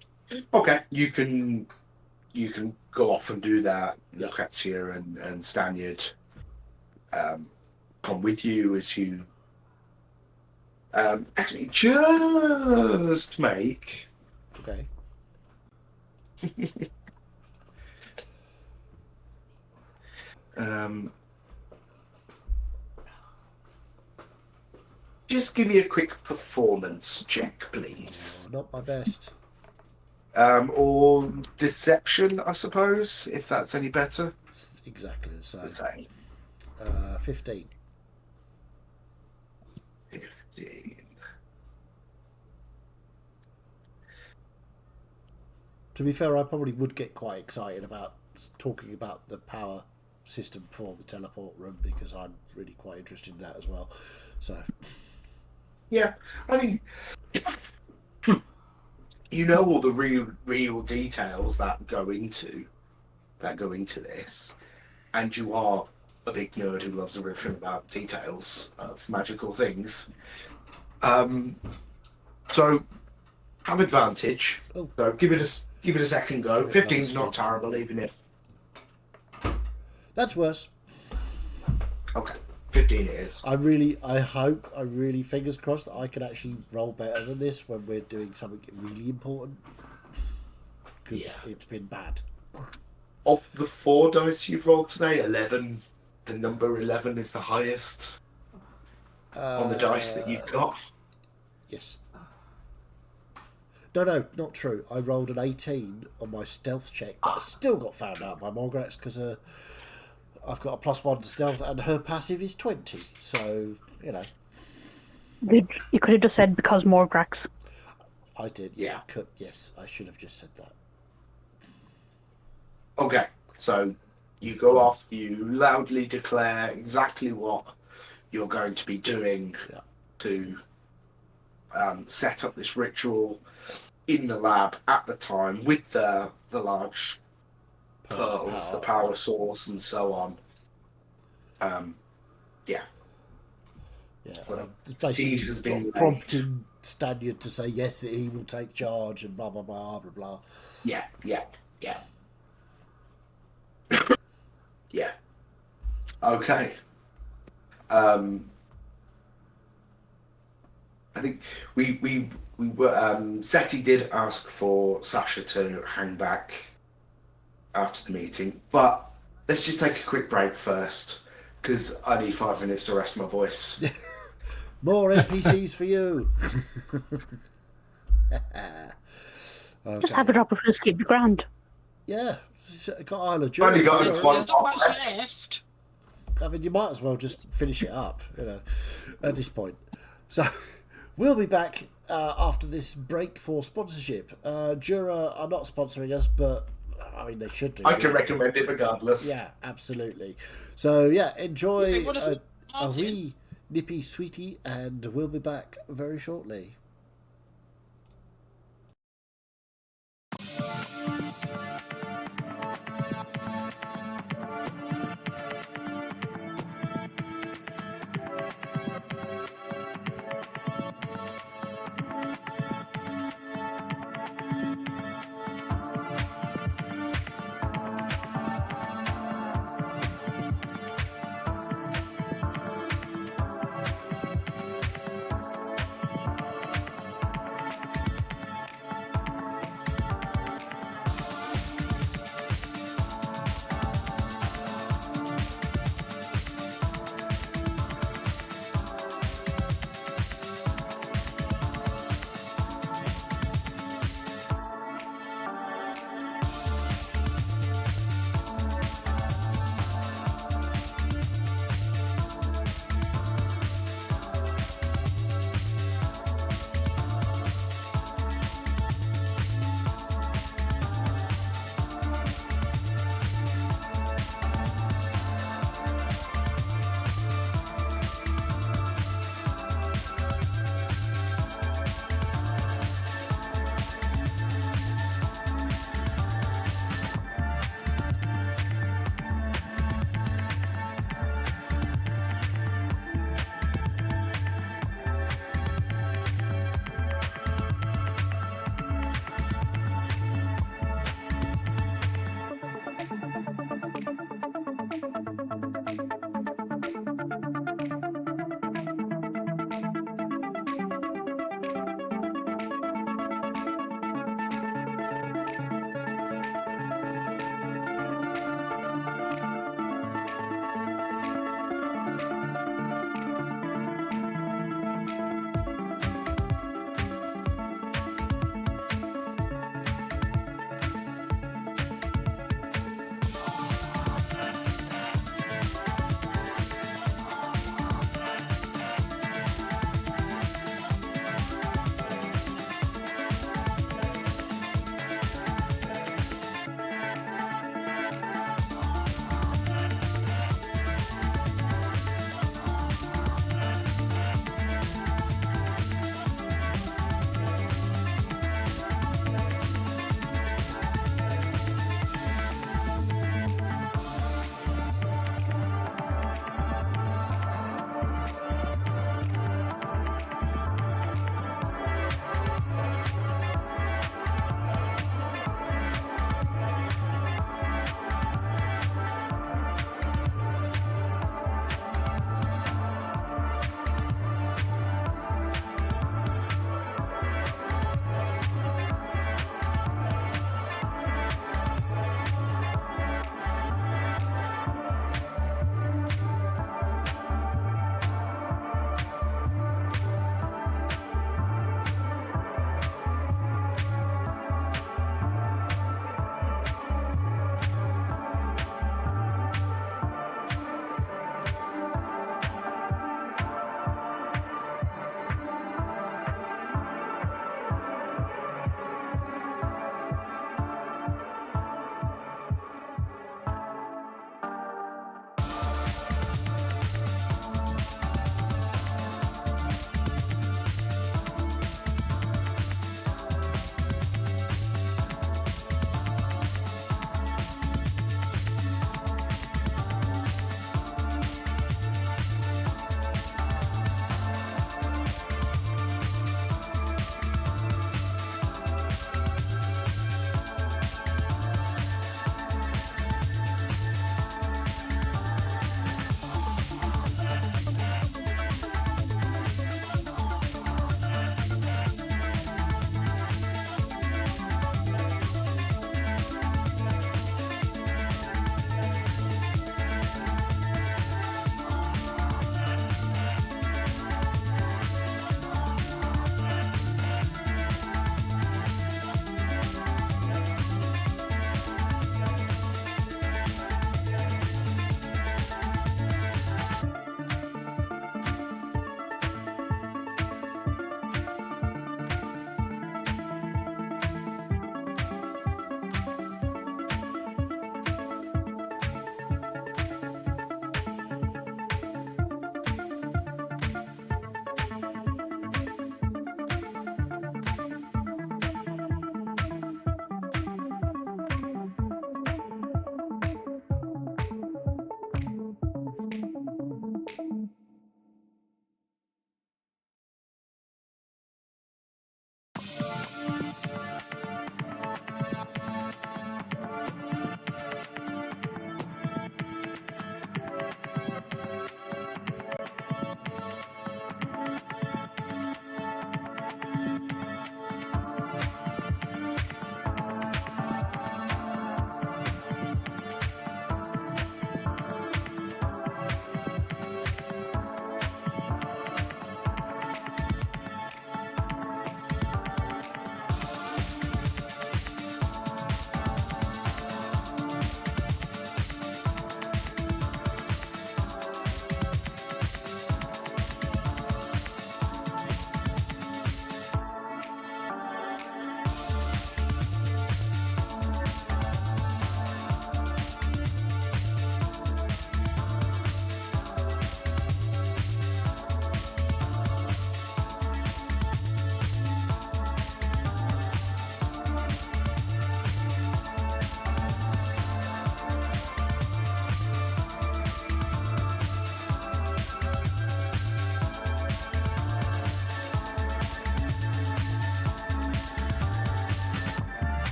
Okay. You can go off and do that. Lucrezia and Stanyard come with you as you actually just make just give me a quick performance check, please. Not my best. Or deception, I suppose, if that's any better. It's exactly the same. 15. 15. To be fair, I probably would get quite excited about talking about the power system for the teleport room because I'm really quite interested in that as well. So, yeah, I think you know all the real details that go into this, and you are a big nerd who loves everything about details of magical things. So have advantage. Oh. So give it a second go. 15's not terrible, even if. That's worse. Okay, 15 it is. I hope, fingers crossed that I can actually roll better than this when we're doing something really important. Because it's been bad. Of the 4 dice you've rolled today, 11, the number 11 is the highest on the dice that you've got. Yes. No, not true. I rolled an 18 on my stealth check, but I still got found out by Morgrax because I've got a +1 to stealth and her passive is 20. So, you know. You could have just said because Morgrax. I did. Yeah. Yes, I should have just said that. Okay, so you go off, you loudly declare exactly what you're going to be doing to set up this ritual in the lab at the time with the large pearls, the power source, and so on. Yeah. Well, It's basically Seed has sort been of laid. prompting Stanyard to say yes, that he will take charge and blah, blah, blah, blah, blah. Yeah. Yeah. Okay. I think we were Seti did ask for Sasha to hang back after the meeting, but let's just take a quick break first because I need 5 minutes to rest my voice. More NPCs for you. Just have a drop of whiskey, it'd be grand. Yeah, got Isla Only got Jules. one There's not pot much left. left. I mean, you might as well just finish it up, at this point. So, we'll be back after this break for sponsorship. Jura are not sponsoring us, but I mean, they should do. I can recommend it regardless. Yeah, absolutely. So, yeah, enjoy Wait, what is it? a Martin? wee nippy sweetie, and we'll be back very shortly.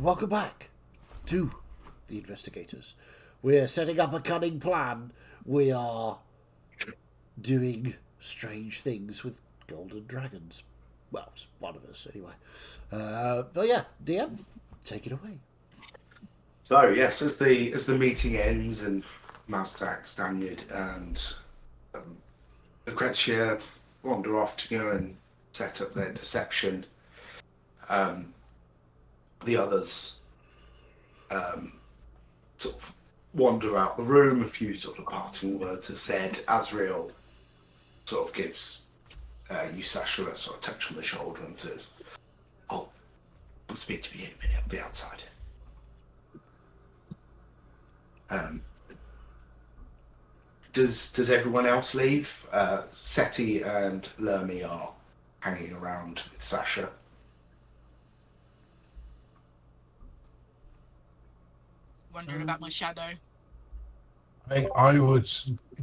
welcome back to the investigators. We're setting up a cunning plan. We are doing strange things with golden dragons. Well, it's one of us anyway. But yeah, DM, take it away. So yes, as the meeting ends and Mazdak, Stanyard, and Lucrezia wander off to go and set up their deception, the others sort of wander out the room. A few sort of parting words are said. Asriel sort of gives Yusasha a sort of touch on the shoulder and says, "Oh, we'll speak to me in a minute. I'll be outside." Does everyone else leave? Seti and Lermy are hanging around with Sasha. Wondering about my shadow. I would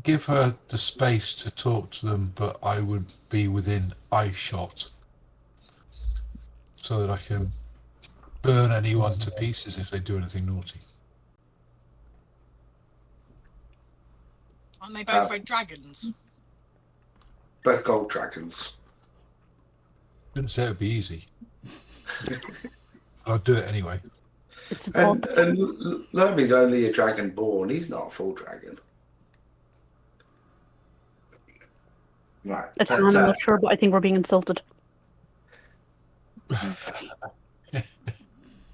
give her the space to talk to them, but I would be within eye shot so that I can burn anyone to pieces if they do anything naughty. Aren't they both red dragons? Both gold dragons. Didn't say it'd be easy. I'll do it anyway. It's a And, thought. and Lermy's only a dragon born. He's not a full dragon. Right. At but, hand, I'm not sure, but I think we're being insulted.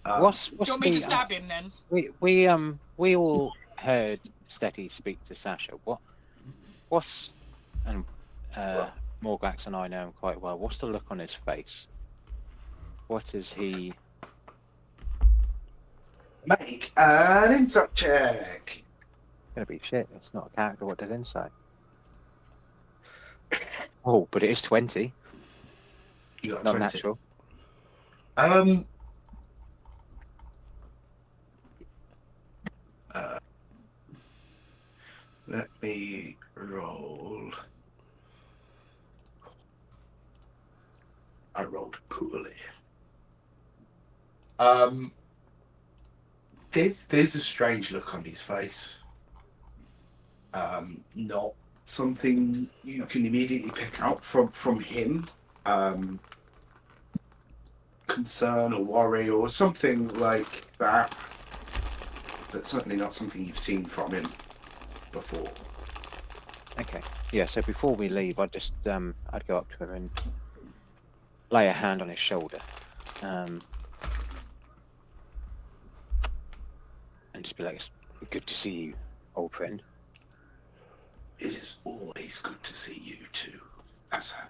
What's Do you want me to the stab him then? we all heard Stetty speak to Sasha. What's and Morgax and I know him quite well. What's the look on his face? What is he? Make an insight check. Gonna be shit. It's not a character. What does insight? Oh, but it is 20. You got a Not 20. natural. Let me roll. I rolled poorly. There's a strange look on his face. Not something you can immediately pick out from him. Concern or worry or something like that. But certainly not something you've seen from him before. Okay. Yeah. So before we leave, I'd just I'd go up to him and lay a hand on his shoulder, and just be like, "It's good to see you, old friend." It is always good to see you too, Asa.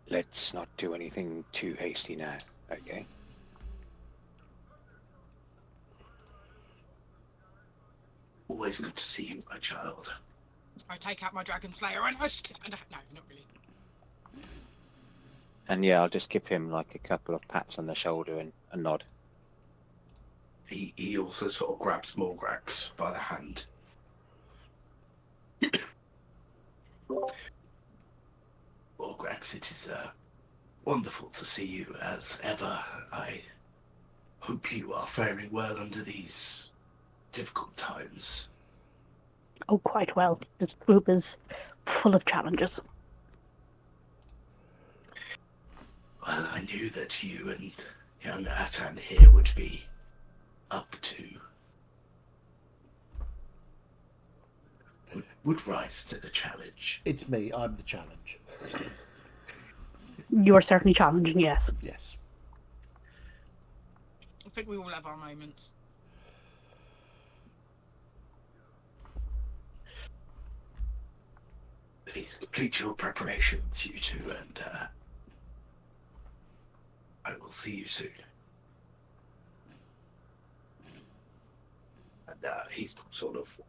Let's not do anything too hasty now, okay? Always good to see you, my child. I take out my dragon slayer and I no, not really. And yeah, I'll just give him like a couple of pats on the shoulder and a nod. He also sort of grabs Morgrax by the hand. Morgrax, it is wonderful to see you as ever. I hope you are faring well under these difficult times. Oh, quite well. This group is full of challenges. Well, I knew that you and young Atan here would be up to... would rise to the challenge. It's me. I'm the challenge. You are certainly challenging, yes. Yes. I think we all have our moments. Please complete your preparations, you two, and I will see you soon. And he sort of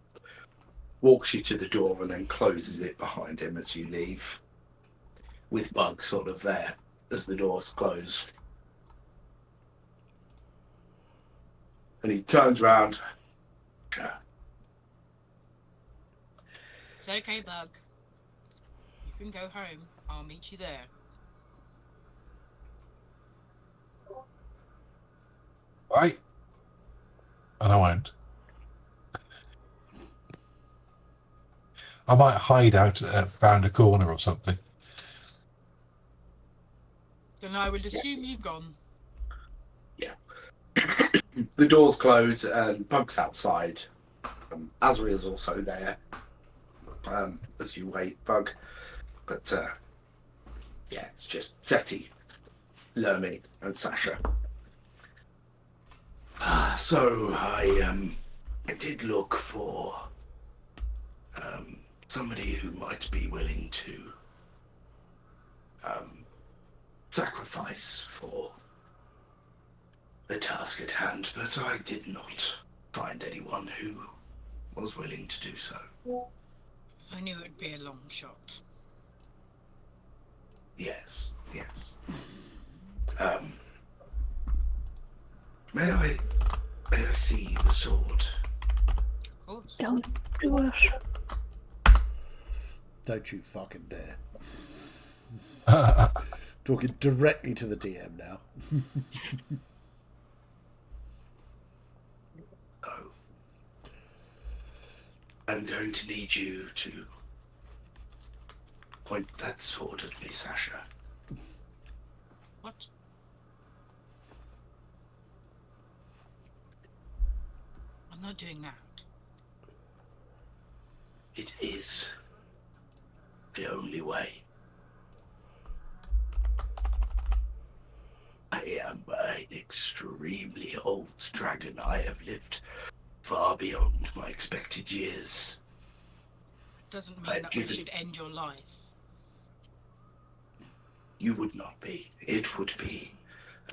walks you to the door and then closes it behind him as you leave, with Bug sort of there as the doors close. And he turns around. It's okay, Bug. You can go home. I'll meet you there. Right? And I won't. I might hide out round a corner or something. Then I will assume you've gone. The doors close and Bug's outside. Azriel's also there as you wait, Bug. But yeah, it's just Seti, Lermy, and Sasha. So I did look for somebody who might be willing to sacrifice for the task at hand, but I did not find anyone who was willing to do so. I knew it'd be a long shot. Yes. May I see the sword? Of course. Don't do it. Don't you fucking dare. Talking directly to the DM now. Oh. I'm going to need you to point that sword at me, Sasha. What? I'm not doing that. It is the only way. I am an extremely old dragon. I have lived far beyond my expected years. Doesn't mean I've that we given- should end your life. You would not be. It would be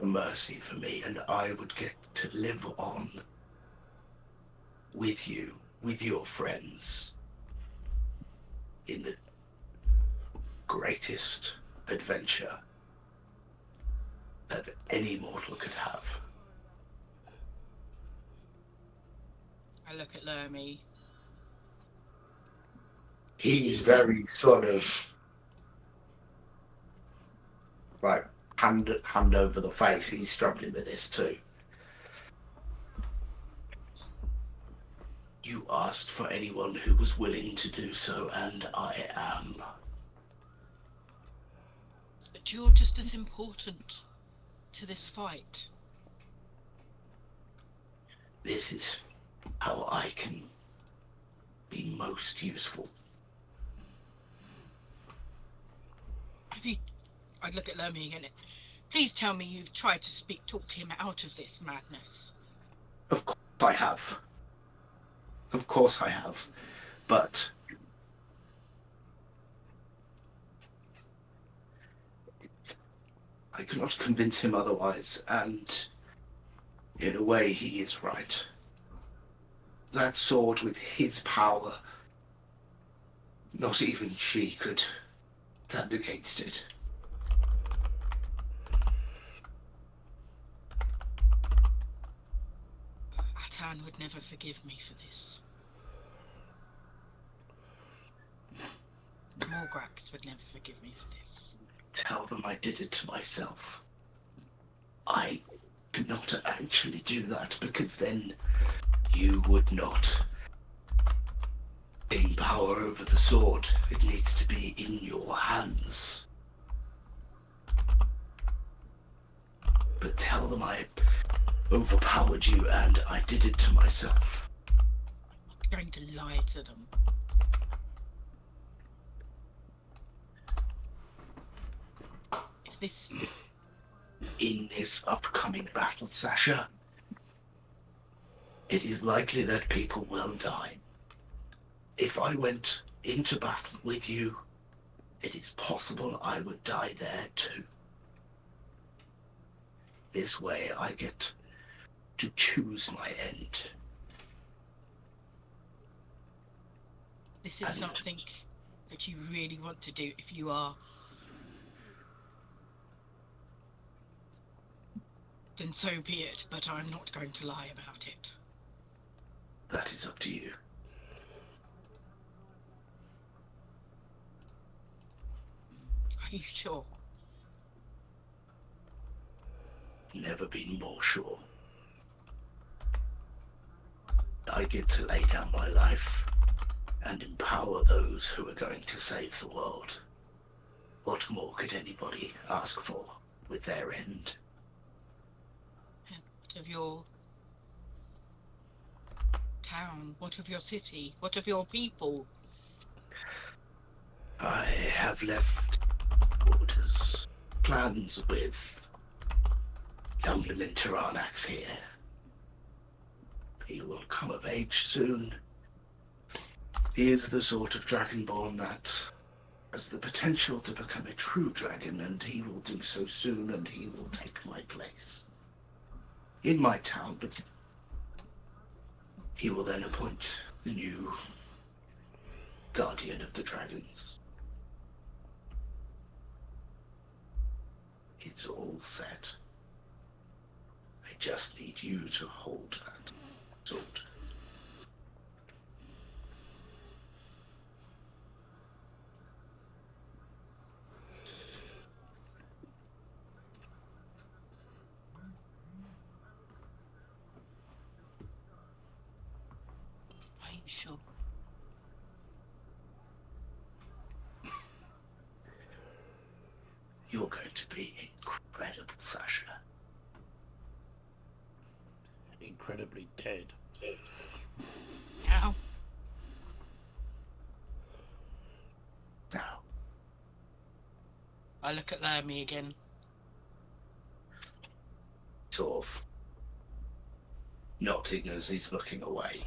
a mercy for me, and I would get to live on with you, with your friends, in the greatest adventure that any mortal could have. I look at Lermy. He's very sort of like hand over the face. He's struggling with this too. You asked for anyone who was willing to do so, and I am. But you're just as important to this fight. This is how I can be most useful. I'd look at Lermy again. Please tell me you've tried to talk him out of this madness. Of course I have. Of course I have. But I cannot convince him otherwise, and in a way he is right. That sword with his power, not even she could stand against it. Atan would never forgive me for this. Morgrax would never forgive me for this. Tell them I did it to myself. I cannot actually do that, because then you would not gain power over the sword. It needs to be in your hands. But tell them I overpowered you and I did it to myself. I'm going to lie to them. If this... In this upcoming battle, Sasha, it is likely that people will die. If I went into battle with you, it is possible I would die there too. This way I get to choose my end. This is something that you really want to do if you are... Then so be it, but I'm not going to lie about it. That is up to you. Are you sure? Never been more sure. I get to lay down my life and empower those who are going to save the world. What more could anybody ask for with their end? And what of your town? What of your city? What of your people? I have left orders, plans with Youngman Tyranax here. He will come of age soon. He is the sort of dragonborn that has the potential to become a true dragon, and he will do so soon, and he will take my place in my town, but he will then appoint the new guardian of the dragons. It's all set. I just need you to hold that sword. Are you sure? You're going to be incredible, Sasha. Incredibly dead. How? Now, I look at Lermy again. sort of nodding as he's looking away.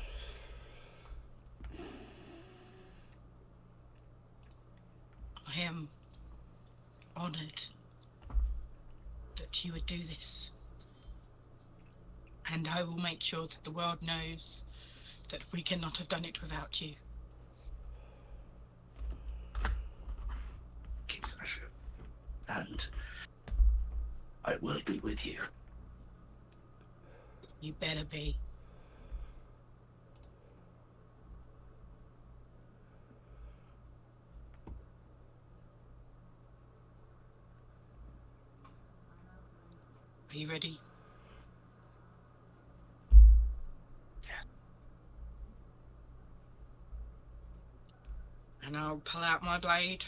I am honoured that you would do this. And I will make sure that the world knows that we cannot have done it without you. Thank you, Sasha. And I will be with you. You better be. Are you ready? Yeah. And I'll pull out my blade.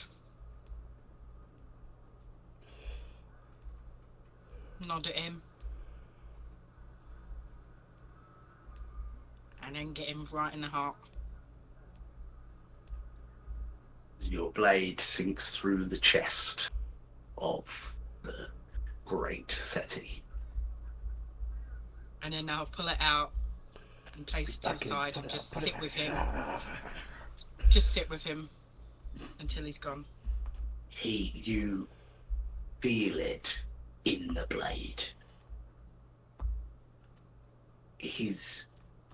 Nod at him. And then get him right in the heart. Your blade sinks through the chest of the great Seti. And then I'll pull it out and place it to the side and just sit with him. Just sit with him until he's gone. You feel it in the blade. His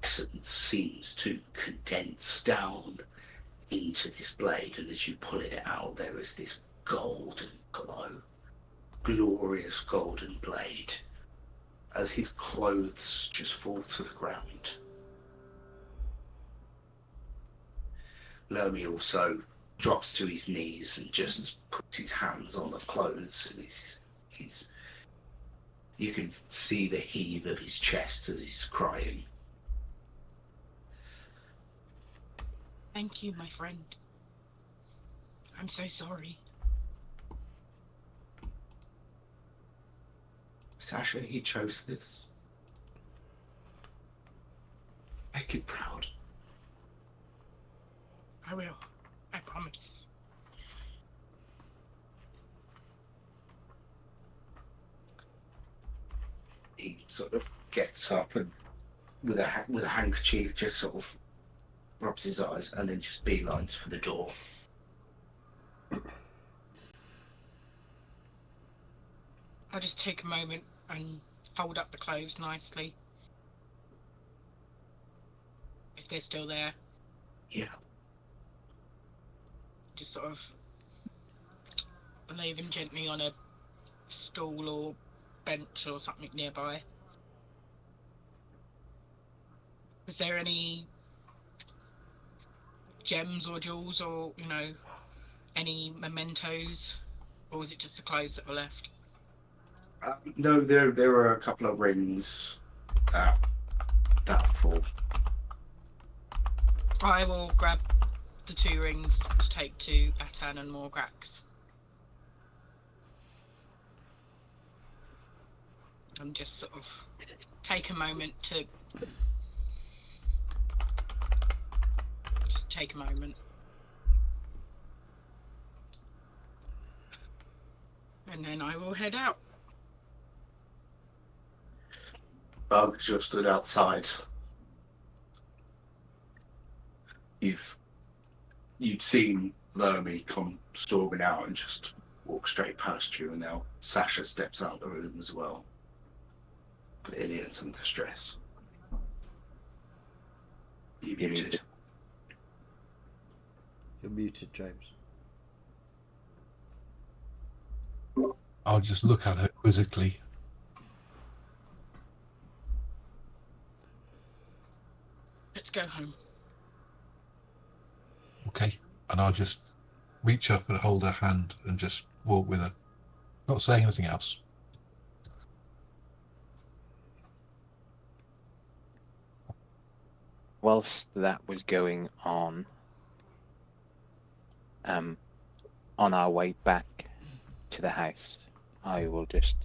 essence seems to condense down into this blade, and as you pull it out, there is this golden glow. Glorious golden blade as his clothes just fall to the ground. Lermy also drops to his knees and just puts his hands on the clothes, and he's you can see the heave of his chest as he's crying. Thank you, my friend. I'm so sorry. Sasha, he chose this. Make it proud. I will. I promise. He sort of gets up and with a handkerchief just sort of rubs his eyes and then just beelines for the door. I'll just take a moment and fold up the clothes nicely. If they're still there. Yeah. Just sort of lay them gently on a stool or bench or something nearby. Was there any gems or jewels or, any mementos? Or was it just the clothes that were left? No, there are a couple of rings that fall. I will grab the 2 rings to take to Atan and Morgrax. And just sort of take a moment to... Just take a moment. And then I will head out. Bug just stood outside. You'd seen Lermy come storming out and just walk straight past you, and now Sasha steps out of the room as well. Clearly in some distress. You muted. You're muted, James. I'll just look at her quizzically. Let's go home. Okay. And I'll just reach up and hold her hand and just walk with her. Not saying anything else. Whilst that was going on our way back to the house, I will just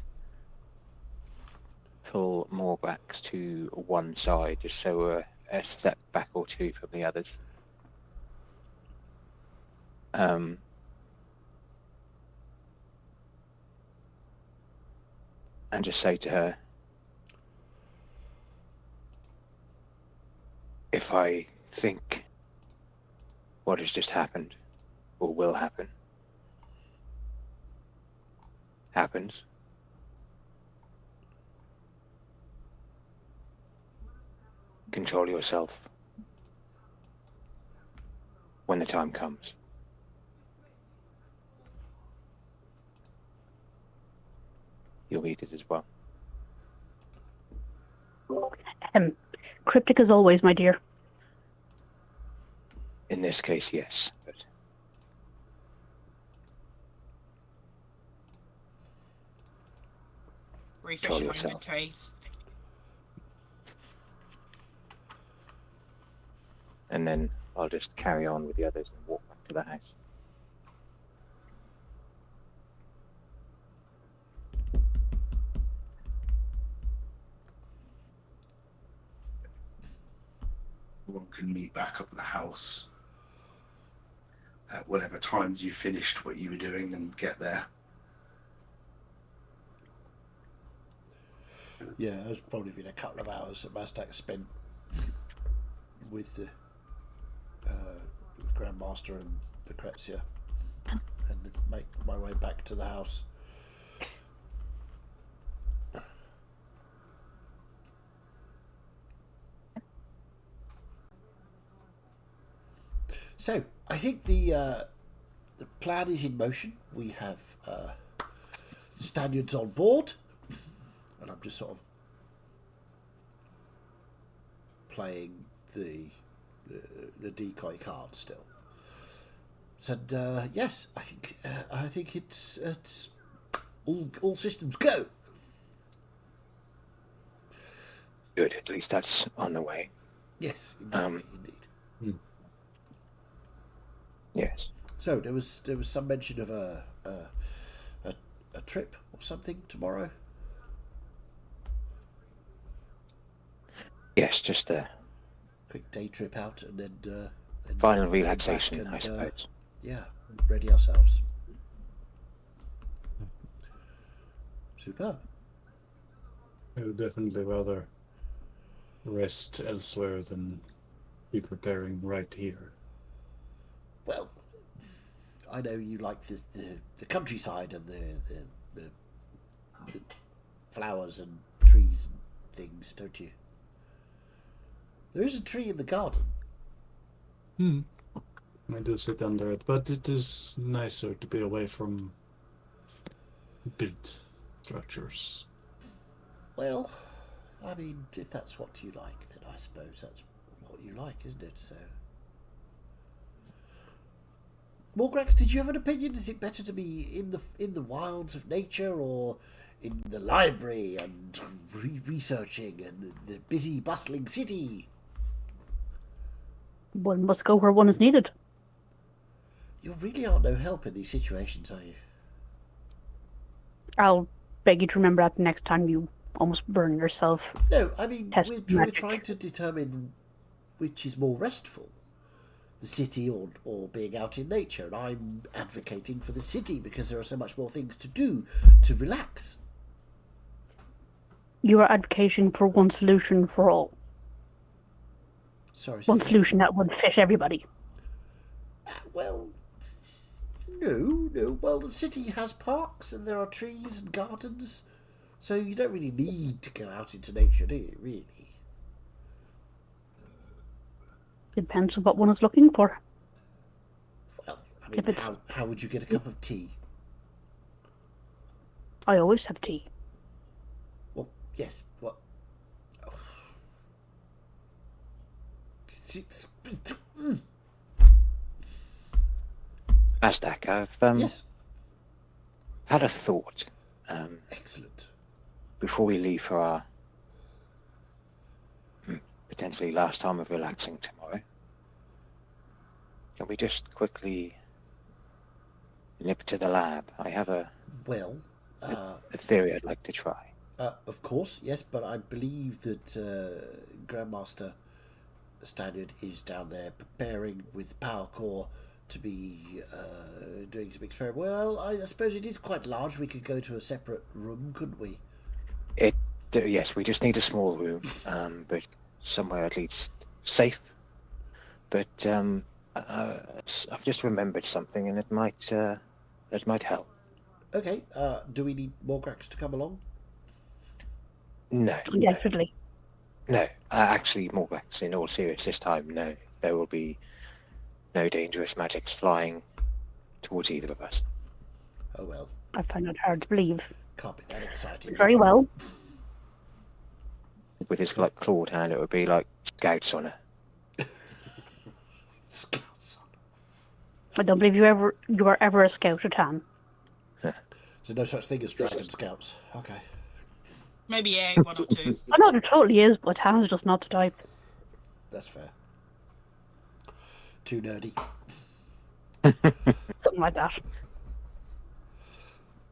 pull Morgrax to one side, just so we're a step back or two from the others. And just say to her, if I think what has just happened, or will happen, happens, control yourself when the time comes. You'll eat it as well. Cryptic as always, my dear. In this case, yes, but Refresh my yourself. inventory. and then I'll just carry on with the others and walk back to the house. Everyone can meet back up at the house at whatever times you finished what you were doing and get there. Yeah, it's probably been a couple of hours that Mastak spent with the Grandmaster and Lucrezia, and make my way back to the house. So I think the plan is in motion. We have Staniards on board, and I'm just sort of playing the decoy card still. So yes, I think it's all systems go. Good, at least that's on the way. Yes, indeed. Yes. So there was some mention of a trip or something tomorrow. Yes, just a Quick day trip out and then final go relaxation, back I and, suppose. Yeah, ready ourselves. Superb. I would definitely rather rest elsewhere than be preparing right here. Well, I know you like the countryside and the flowers and trees and things, don't you? There is a tree in the garden. I do sit under it, but it is nicer to be away from built structures. Well, I mean, if that's what you like, then I suppose that's what you like, isn't it? So, Morgrax, did you have an opinion? Is it better to be in the wilds of nature or in the library and researching and the busy, bustling city? One must go where one is needed. You really are no help in these situations, are you? I'll beg you to remember that the next time you almost burn yourself. No, I mean, Test we're magic. trying to determine which is more restful, the city or being out in nature, and I'm advocating for the city because there are so much more things to do to relax. You are advocating for one solution for all. Sorry, One say solution that would fit everybody. well, no. Well, the city has parks and there are trees and gardens, so you don't really need to go out into nature, do you? Really? It depends on what one is looking for. Well, I mean, If it's- how would you get a cup of tea? I always have tea. Well, yes. What? Azdak, I've Yes. had a thought. Excellent. Before we leave for our potentially last time of relaxing tomorrow, can we just quickly nip to the lab? I have a Well, theory I'd like to try. of course, yes, but I believe that Grandmaster Standard is down there preparing with Power Core to be doing some experiment. Well, I suppose it is quite large. We could go to a separate room, couldn't we? Yes, we just need a small room, but somewhere at least safe. But I've just remembered something, and it might help. Okay. Do we need Morgrax to come along? No, Definitely. no. Actually, Morgrax, in all seriousness, this time, no. There will be no dangerous magics flying towards either of us. Oh well, I find it hard to believe. can't be that exciting. Very well. With his like clawed hand, it would be like Scouts on it. Scouts. I don't believe you are ever a scout at Tan. So no such thing as Dragon Scouts. Okay. Maybe one or two. I know there totally is, but Tan's just not the type. That's fair. Too nerdy. Something like that.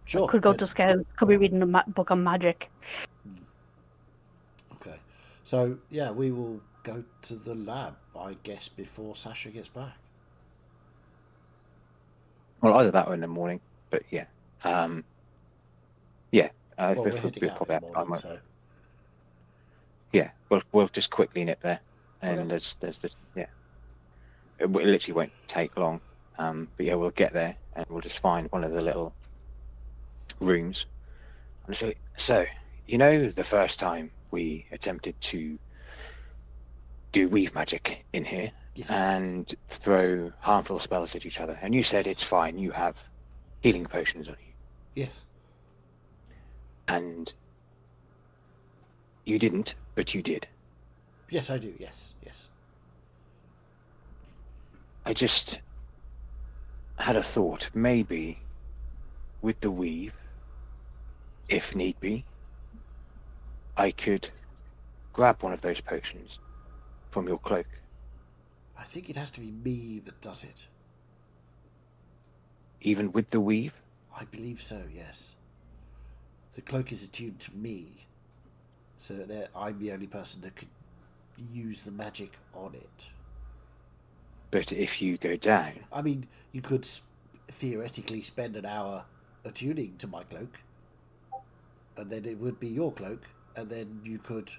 Sure. Could go then. to scouts. Could be reading a book on magic. Okay. So, yeah, we will go to the lab, I guess, before Sasha gets back. Well, either that or in the morning. But yeah, yeah. Well, we're we'll heading out probably in the have time, morning, won't so... we? Yeah, we'll just quickly nip there, and Okay. there's the yeah. It literally won't take long. But yeah, we'll get there and we'll just find one of the little rooms. So, you know, the first time we attempted to do weave magic in here Yes. and throw harmful spells at each other, and you said it's fine, you have healing potions on you, Yes. and you didn't, but you did. Yes, I do. Yes. I just had a thought, maybe with the weave, if need be, I could grab one of those potions from your cloak. I think it has to be me that does it. Even with the weave? I believe so, yes. The cloak is attuned to me, so that I'm the only person that could use the magic on it. But if you go down, I mean, you could theoretically spend an hour attuning to my cloak, and then it would be your cloak, and then you could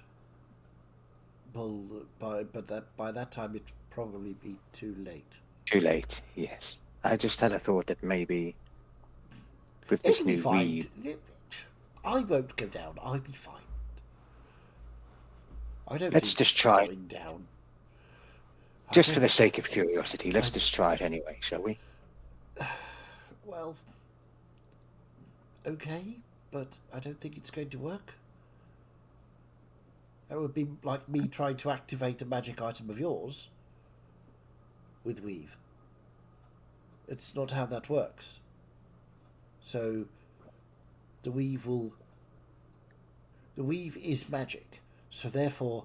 pull. But by that time, it'd probably be too late. too late, yes. I just had a thought that maybe with this It'll be new fine. weave, I won't go down. I'll be fine. I don't. Let's think just try. going down. I just don't for the think- sake of curiosity, let's just try it anyway, shall we? Well, okay, but I don't think it's going to work. That would be like me trying to activate a magic item of yours with weave. It's not how that works. So, the weave is magic. So therefore,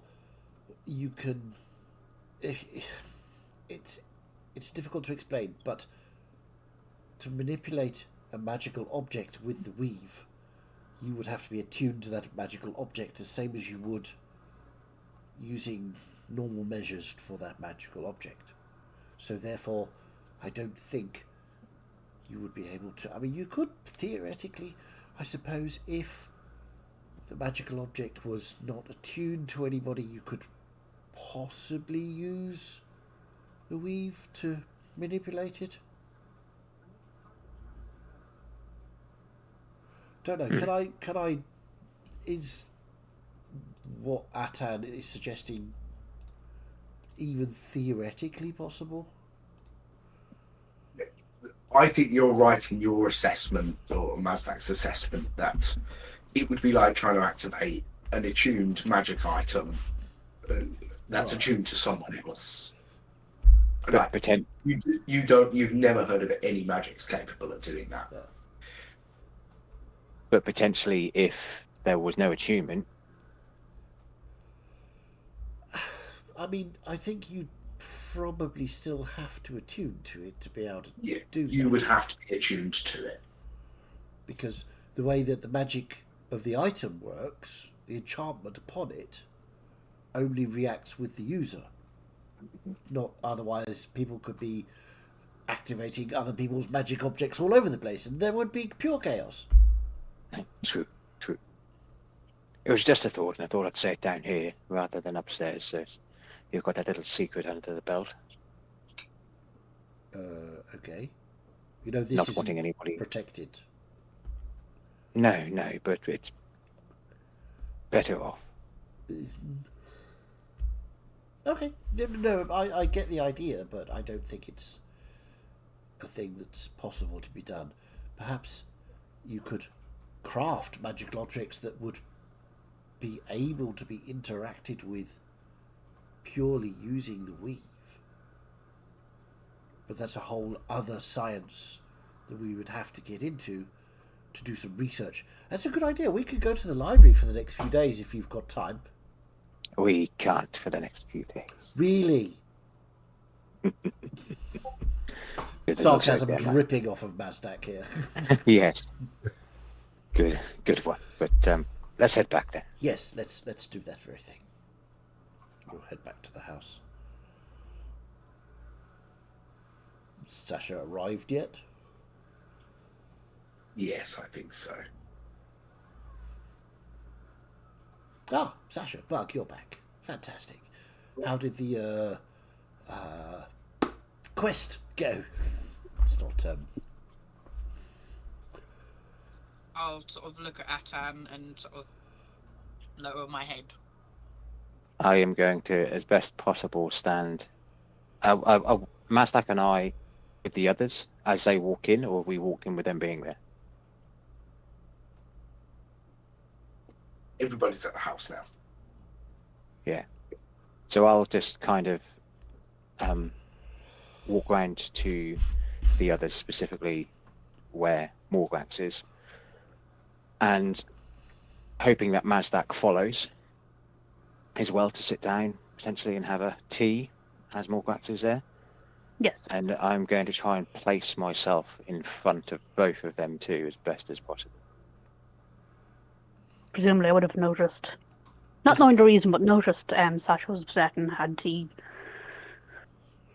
you can... it's difficult to explain, but to manipulate a magical object with the weave, you would have to be attuned to that magical object the same as you would using normal measures for that magical object. So therefore, I don't think you would be able to... I mean, you could theoretically, I suppose, if the magical object was not attuned to anybody, you could possibly use the weave to manipulate it. Don't know. Can I? Is what Atan is suggesting even theoretically possible? I think you're right in your assessment, or Mazdak's assessment, that it would be like trying to activate an attuned magic item that's attuned to someone else. But You've never heard of any magics capable of doing that. But potentially, if there was no attunement, I mean, I think you'd probably still have to attune to it to be able to do that. You would have to be attuned to it. Because the way that the magic of the item works, the enchantment upon it only reacts with the user. Not otherwise, people could be activating other people's magic objects all over the place, and there would be pure chaos. True. It was just a thought, and I thought I'd say it down here rather than upstairs, so you've got that little secret under the belt. Okay. You know, this Not is wanting anybody... protected. No, but it's better off. Okay. No, I get the idea, but I don't think it's a thing that's possible to be done. Perhaps you could craft magical objects that would be able to be interacted with purely using the weave. But that's a whole other science that we would have to get into to do some research. That's a good idea. We could go to the library for the next few days if you've got time. We can't for the next few days. Really? Sarcasm dripping off of Mazdak here. Yes. Good one. But let's head back then. Yes, let's do that very thing. We'll head back to the house. Sasha arrived yet? Yes, I think so. Ah, Sasha, Bug, you're back. Fantastic. How did the quest go? It's not I'll sort of look at Atan and sort of lower my head. I am going to, as best possible, stand. Mazdak and I with the others as they walk in, or we walked in with them being there? Everybody's at the house now. Yeah. So I'll just kind of walk round to the others, specifically where Morgrax is, and hoping that Mazdak follows as well to sit down potentially and have a tea as Morgrax is there. Yes. And I'm going to try and place myself in front of both of them too as best as possible. Presumably I would have noticed, not knowing the reason, but noticed Sasha was upset and had tea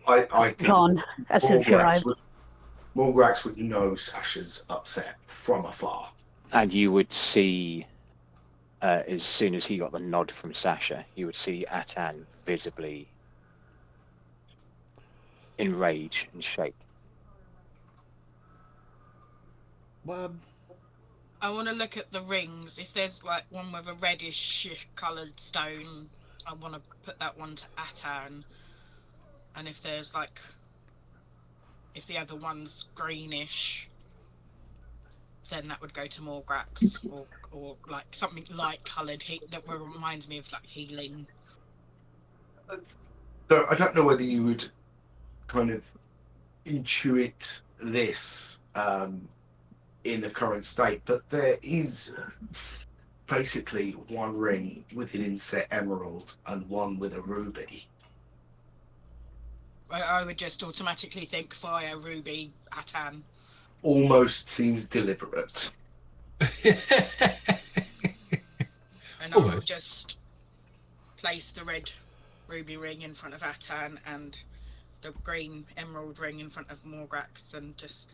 I think drawn as soon as she arrived. Morgrax would know Sasha's upset from afar. And you would see, as soon as he got the nod from Sasha, you would see Atan visibly enraged and shake. Well, I want to look at the rings. If there's like one with a reddish coloured stone, I want to put that one to Atan. And if there's like, if the other one's greenish, then that would go to Morgrax, or like something light coloured that reminds me of like healing. So I don't know whether you would kind of intuit this in the current state, but there is basically one ring with an inset emerald and one with a ruby. I would just automatically think fire, Ruby, Atan. Almost seems deliberate. And I will Almost. just place the red ruby ring in front of Atan and the green emerald ring in front of Morgrax and just...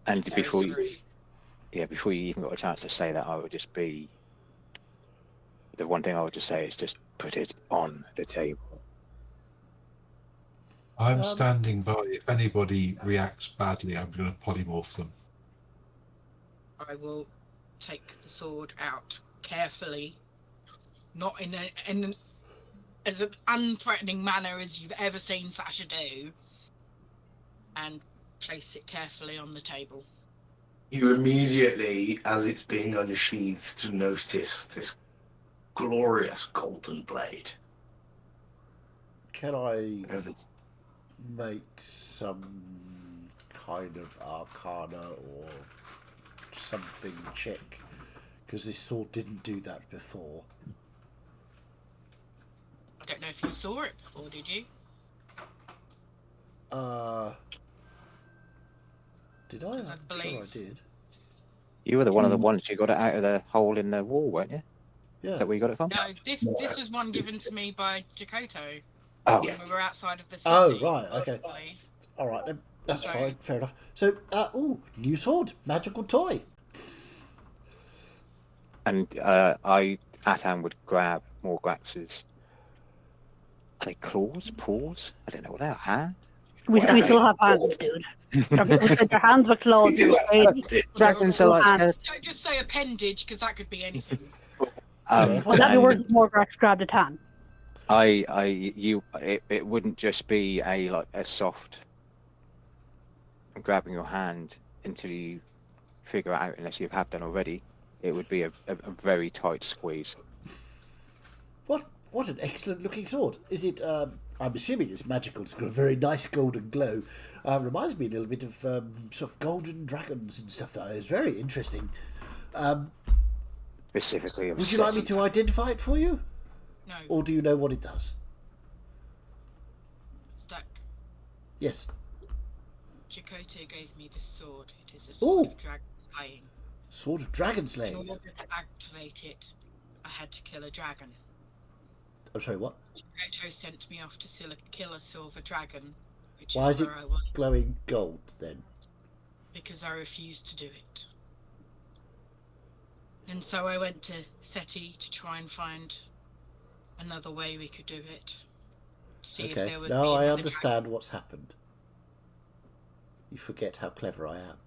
And There before is you, three. before you even got a chance to say that, I would just be. The one thing I would just say is just put it on the table. I'm standing by. If anybody reacts badly, I'm going to polymorph them. I will take the sword out carefully, not in as an unthreatening manner as you've ever seen Sasha do, and place it carefully on the table. You immediately, as it's being unsheathed, notice this glorious golden blade. Can I As it's make some kind of arcana or something check? Because this sword didn't do that before. I don't know if you saw it before, did you? Did I? I'm I sure I believe- did. You were the one of the ones who got it out of the hole in the wall, weren't you? Is Yeah. that where you got it from? No, this was one given to me by Jakoto Oh, Yeah. when we were outside of the city. Oh, right, okay. I believe. All right, then. That's So- fine. Fair enough. So, new sword, magical toy. and Atan would grab Morgrax's. Are they claws? Paws? I don't know what they are. Hands? We still have hands, dude. Their hands were claws. We do and have spades. Dragons are like. Don't just say appendage, because that could be anything. Would that be and worth more Morgrax grabbed a tan? it wouldn't just be a soft grabbing your hand until you figure it out, unless you have done already. It would be a very tight squeeze. What an excellent looking sword. Is it, I'm assuming it's magical. It's got a very nice golden glow. Reminds me a little bit of sort of golden dragons and stuff like that. It's very interesting. Specifically of Would you like me Seti. to identify it for you? No, Or do you know what it does? Stack. Yes. Jakoto gave me this sword. It is a sword of dragon slaying. Sword of dragon In slaying. order to activate it, I had to kill a dragon. I'm sorry, what? Jakoto sent me off to kill a silver dragon, which Why is is it where I was, glowing gold then? because I refused to do it. And so I went to Seti to try and find another way we could do it. See if Okay. there would No, be I another understand what's happened. You forget how clever I am. dragon.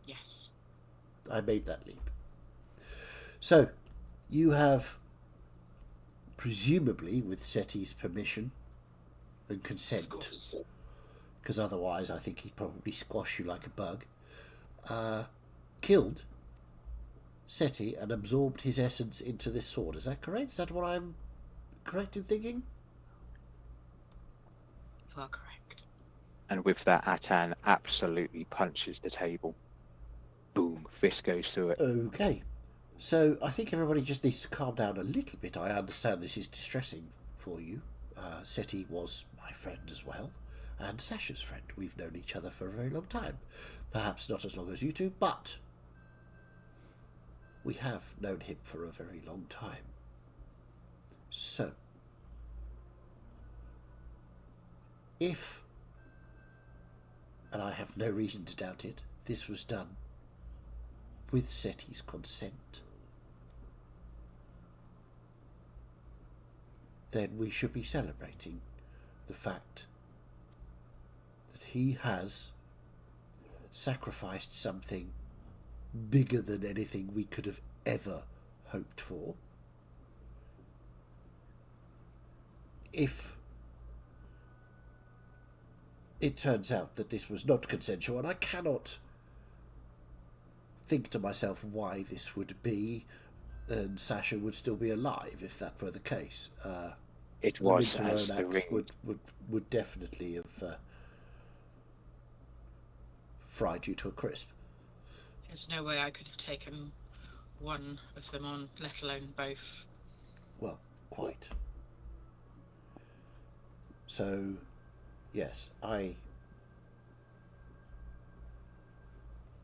Yes. I made that leap. So, you have, presumably with Seti's permission and Of consent, course. because otherwise I think he'd probably squash you like a bug, killed Seti and absorbed his essence into this sword. Is that correct? Is that what I'm correct in thinking? You are correct. And with that, Atan absolutely punches the table. Boom, fist goes through it. Okay. So I think everybody just needs to calm down a little bit. I understand this is distressing for you. Seti was my friend as well, and Sasha's friend. We've known each other for a very long time. Perhaps not as long as you two, but we have known him for a very long time. So, if, and I have no reason to doubt it, this was done with Seti's consent, then we should be celebrating the fact that he has sacrificed something bigger than anything we could have ever hoped for. If it turns out that this was not consensual, and I cannot think to myself why this would be, and Sasha would still be alive if that were the case. It The was Winter as the Romance ring. would definitely have fried you to a crisp. There's no way I could have taken one of them on, let alone both. Well, quite. So, yes, I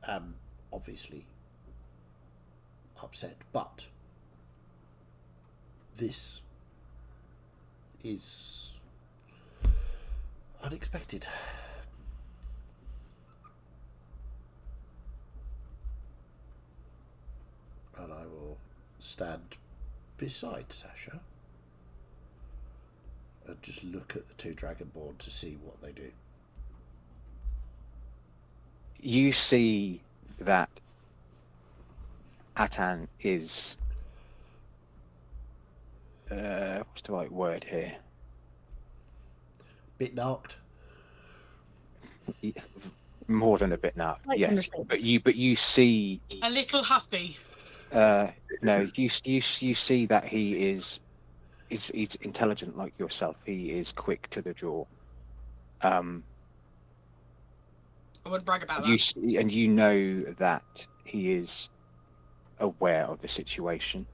am obviously upset, but this is unexpected. And I will stand beside Sasha and just look at the two Dragonborn to see what they do. You see that Atan is what's the right word here? Bit knocked. More than a bit now, I yes. understand. But you see, A little happy. no, you see that he's intelligent like yourself. He is quick to the draw. I wouldn't brag about You that. see, and you know that he is aware of the situation,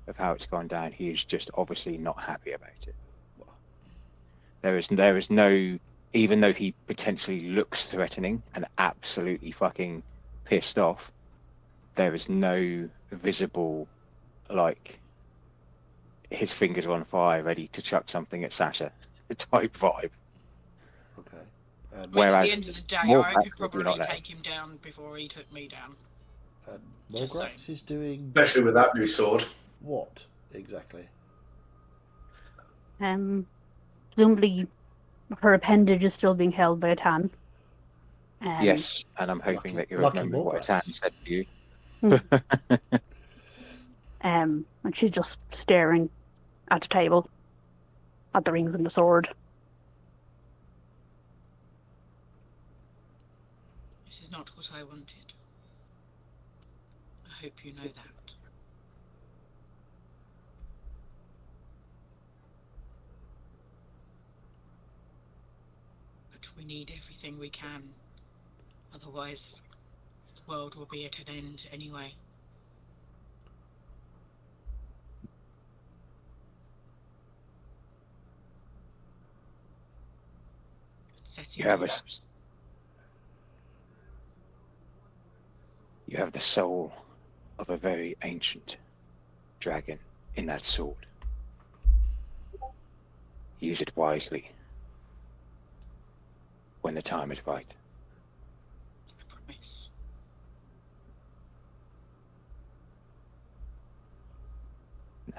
of how it's gone down. He is just obviously not happy about it. There is no, even though he potentially looks threatening and absolutely fucking pissed off, there is no visible, like, his fingers are on fire, ready to chuck something at Sasha type vibe. Okay. I mean, at Whereas the end of the day, more I could practical, probably you're not take him down before he took me down. And Just Morgrax is doing Especially with that new sword. what exactly? Presumably, her appendage is still being held by Atan. Yes, and I'm hoping that you Lucky remember what Morgrax. Atan said to you. And she's just staring at the table, at the rings and the sword. This is not what I wanted. I hope you know that. But we need everything we can. Otherwise, the world will be at an end anyway. Setting You have up. You have the soul of a very ancient dragon in that sword. Use it wisely when the time is right. I promise.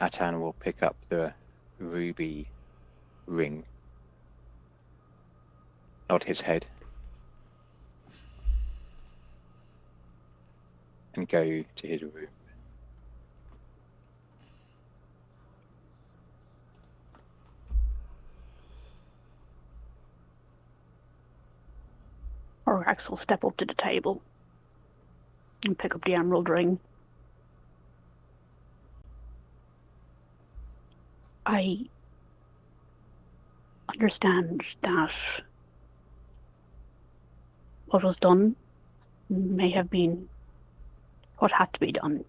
Atan will pick up the ruby ring, nod his head, and go to his room. Morgrax will step up to the table and pick up the emerald ring. I understand that what was done may have been what had to be done.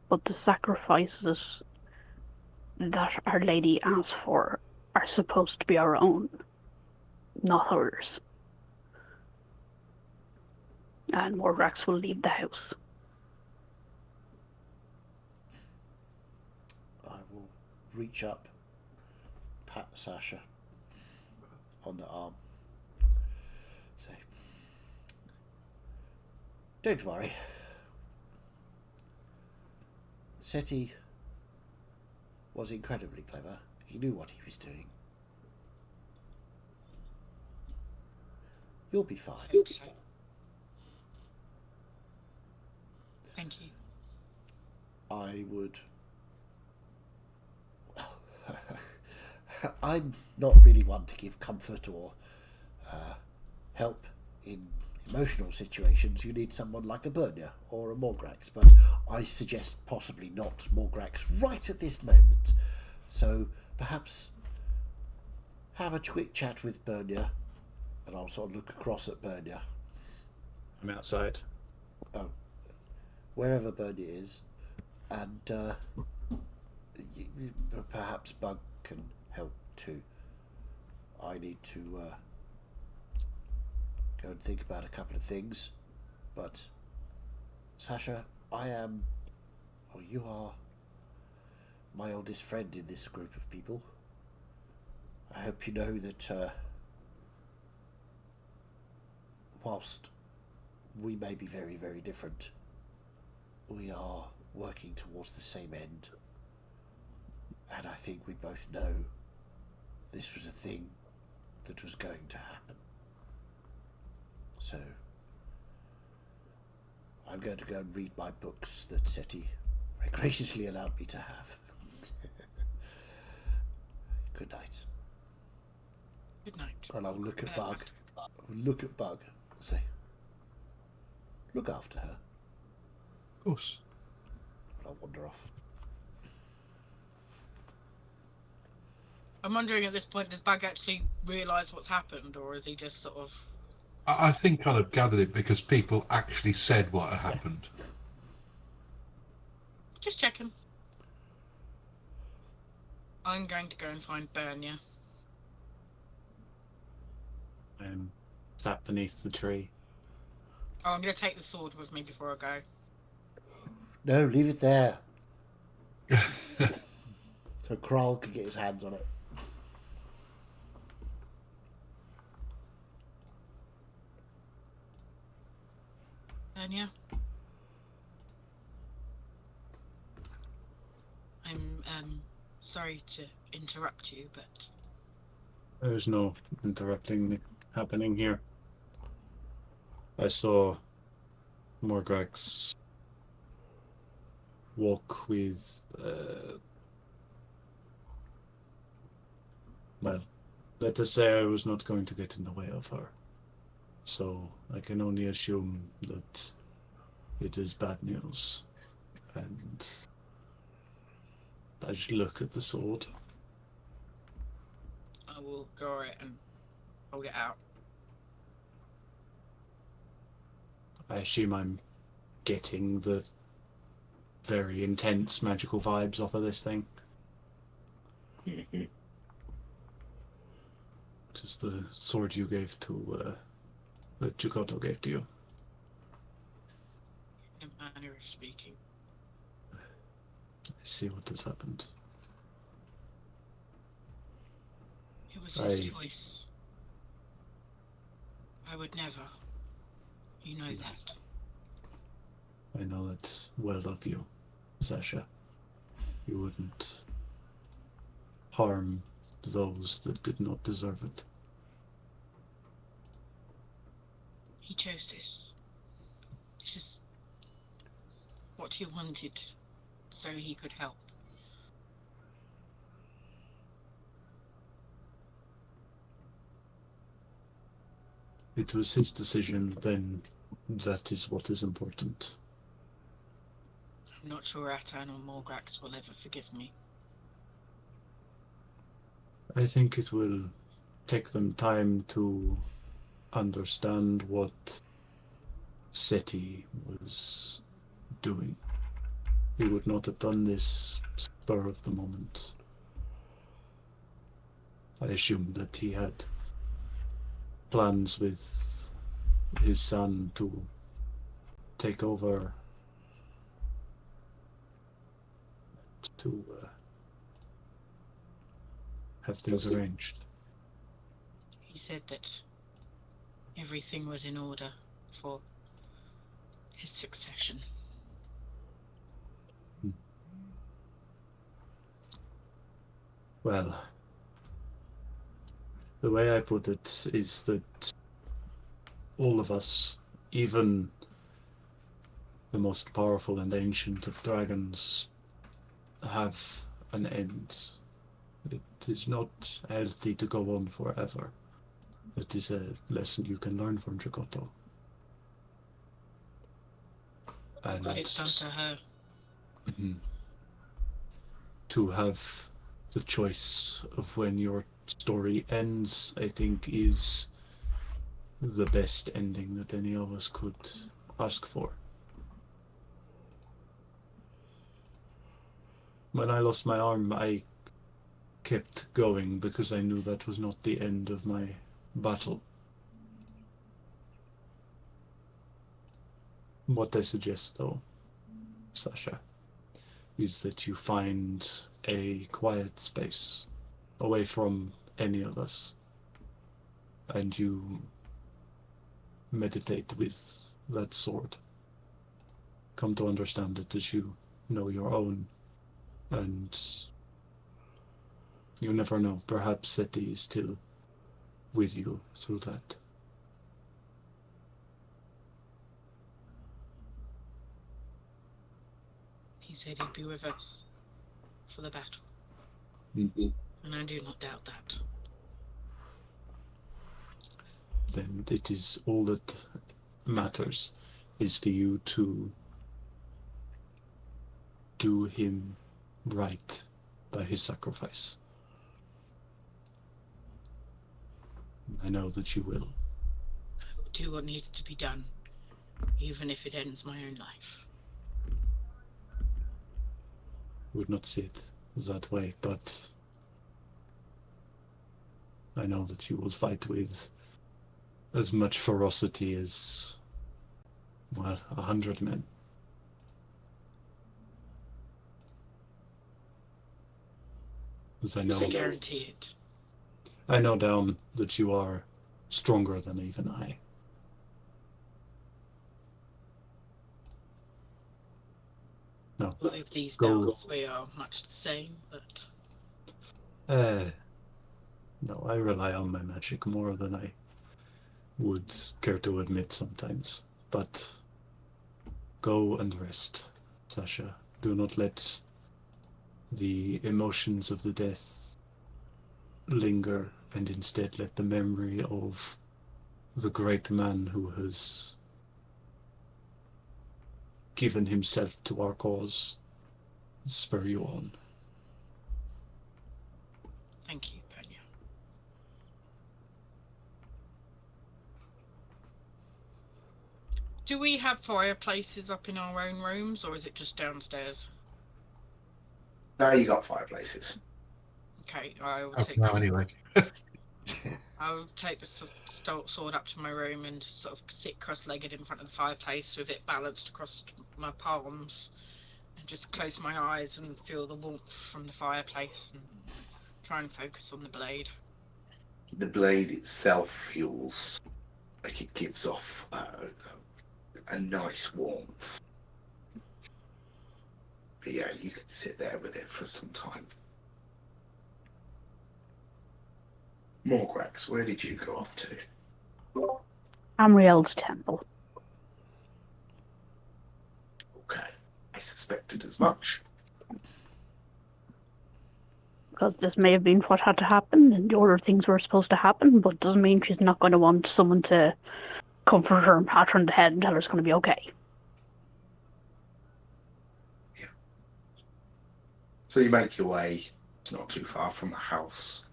But the sacrifices that Our Lady asks for are supposed to be our own, not hers. And Morgrax will leave the house. I will reach up, pat Sasha on the arm, say, "Don't worry. Seti was incredibly clever. He knew what he was doing. You'll be fine." Hope so. Thank you. I would. I'm not really one to give comfort or help in emotional situations. You need someone like a Bernia or a Morgrax, but I suggest possibly not Morgrax right at this moment. So perhaps have a quick chat with Bernia, and I'll sort of look across at Bernia. I'm outside. Wherever Bernie is, and perhaps Bug can help too. I need to go and think about a couple of things, but Sasha, you are my oldest friend in this group of people. I hope you know that whilst we may be very, very different, we are working towards the same end. And I think we both know this was a thing that was going to happen. So, I'm going to go and read my books that Seti very graciously allowed me to have. Good night. Good night. And I'll look at Bug. I'll look at Bug and say, look after her. Of course. And I'll wander off. I'm wondering at this point, does Bug actually realise what's happened, or is he just sort of... I think kind of gathered it because people actually said what had happened. Just checking. I'm going to go and find Bernia. Sat beneath the tree. Oh, I'm going to take the sword with me before I go. No, leave it there. So Kral can get his hands on it. Bernia? I'm sorry to interrupt you, but There's no interrupting happening here. I saw Morgrax walk with, well, let us say I was not going to get in the way of her. So I can only assume that it is bad news. And I just look at the sword. I will draw it and hold it out. I assume I'm getting the very intense magical vibes off of this thing. It is the sword you gave to, that Jugoto gave to you. In manner of speaking. I see what has happened. It was his choice. I would never. You know that. I know that well of you, Sasha. You wouldn't harm those that did not deserve it. He chose this. This is what he wanted, so he could help. It was his decision, then that is what is important. I'm not sure Atan or Morgrax will ever forgive me. I think it will take them time to understand what Seti was doing. He would not have done this spur of the moment. I assumed that he had plans with his son to take over, to have things arranged. He said that everything was in order for his succession. Well, the way I put it is that all of us, even the most powerful and ancient of dragons, have an end. It is not healthy to go on forever. It is a lesson you can learn from Jugoto. And But it's done to her. To have the choice of when your story ends, I think, is the best ending that any of us could ask for. When I lost my arm, I kept going because I knew that was not the end of my battle. What I suggest, though, Sasha, is that you find a quiet space away from any of us, and you meditate with that sword. Come to understand it as you know your own, and you never know, perhaps Seti is still with you through that. He said he'd be with us for the battle. Mm-hmm. And I do not doubt that. Then it is all that matters is for you to do him right by his sacrifice. I know that you will. I will do what needs to be done, even if it ends my own life. Would not see it that way, but I know that you will fight with as much ferocity as, well, 100 men. As I know, I guarantee it. I know down that you are stronger than even I. No. With these Go. downs, we are much the same, but No, I rely on my magic more than I would care to admit sometimes. But go and rest, Sasha. Do not let the emotions of the death linger, and instead let the memory of the great man who has given himself to our cause spur you on. thank you, Pena. Do we have fireplaces up in our own rooms, or is it just downstairs? Now you got fireplaces. Okay, I will Up take now this. anyway. I will take the sword up to my room and just sort of sit cross-legged in front of the fireplace with it balanced across my palms, and just close my eyes and feel the warmth from the fireplace and try and focus on the blade. The blade itself feels like it gives off a nice warmth. But yeah, you could sit there with it for some time. Morgrax, where did you go off to? Amriel's temple. Okay, I suspected as much. Because this may have been what had to happen, and the order of things were supposed to happen, but doesn't mean she's not going to want someone to comfort her and pat her on the head and tell her it's going to be okay. Yeah. So you make your way. It's not too far from the house.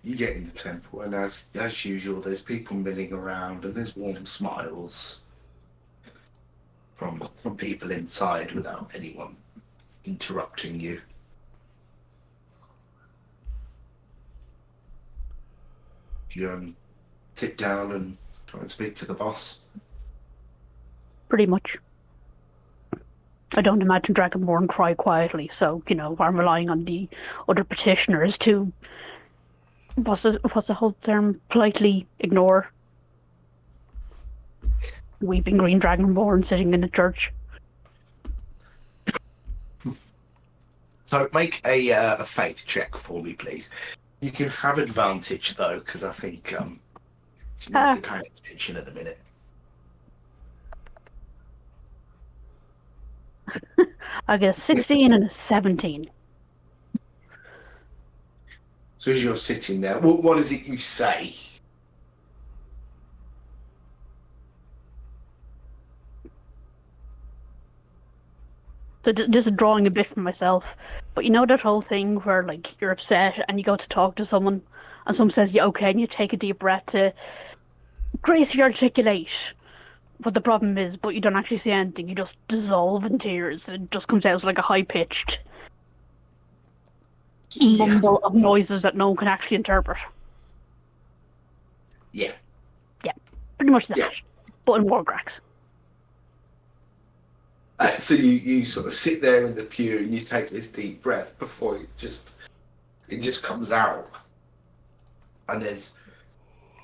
You get in the temple, and as usual, there's people milling around, and there's warm smiles from people inside without anyone interrupting you. You sit down and try and speak to the boss. Pretty much. I don't imagine Dragonborn cry quietly, so, I'm relying on the other petitioners to, what's the whole term, politely ignore weeping green Dragonborn sitting in a church. So make a faith check for me, please. You can have advantage, though, because I think you're not paying attention at the minute. I get a 16 and a 17. So as you're sitting there, what is it you say? So this is drawing a bit from myself, but you know that whole thing where, like, you're upset and you go to talk to someone and someone says, yeah, okay, and you take a deep breath to gracefully articulate what the problem is, but you don't actually say anything, you just dissolve in tears, and it just comes out as like a high-pitched mumble of noises that no one can actually interpret. Yeah. Yeah, pretty much that. Yeah. But in Wargrax. So you sort of sit there in the pew and you take this deep breath before it just comes out. And there's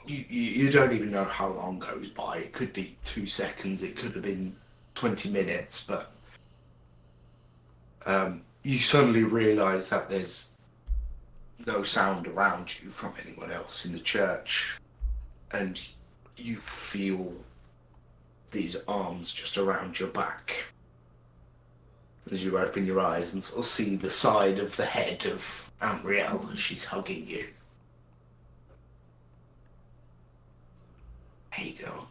you don't even know how long goes by. It could be 2 seconds, it could have been 20 minutes, but you suddenly realise that there's no sound around you from anyone else in the church, and you feel these arms just around your back as you open your eyes and sort of see the side of the head of Aunt Riel as she's hugging you. There you go.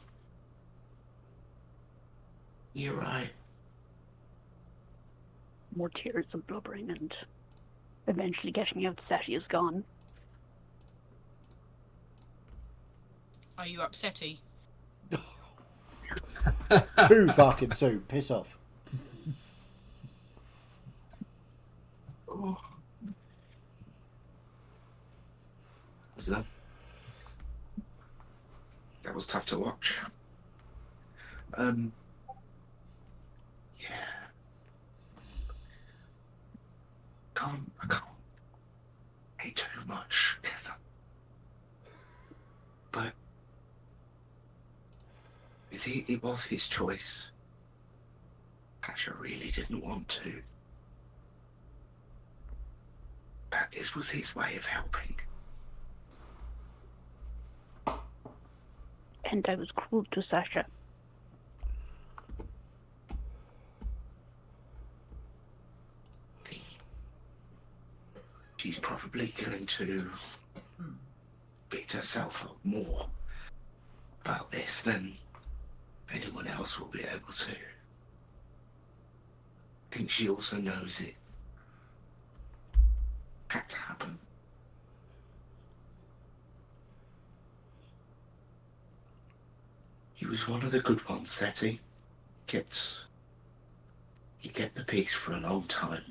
You're right. More tears of blubbering and eventually getting out Seti is gone. Are you upsetty? Too fucking soon. Piss off. Oh. Was that? That was tough to watch. Yeah. I can't say too much, but you see, it was his choice. Pasha really didn't want to. But this was his way of helping. And I was cruel to Sasha. She's probably going to beat herself up more about this than anyone else will be able to. I think she also knows it had to happen. He was one of the good ones, Seti. You get the peace for a long time.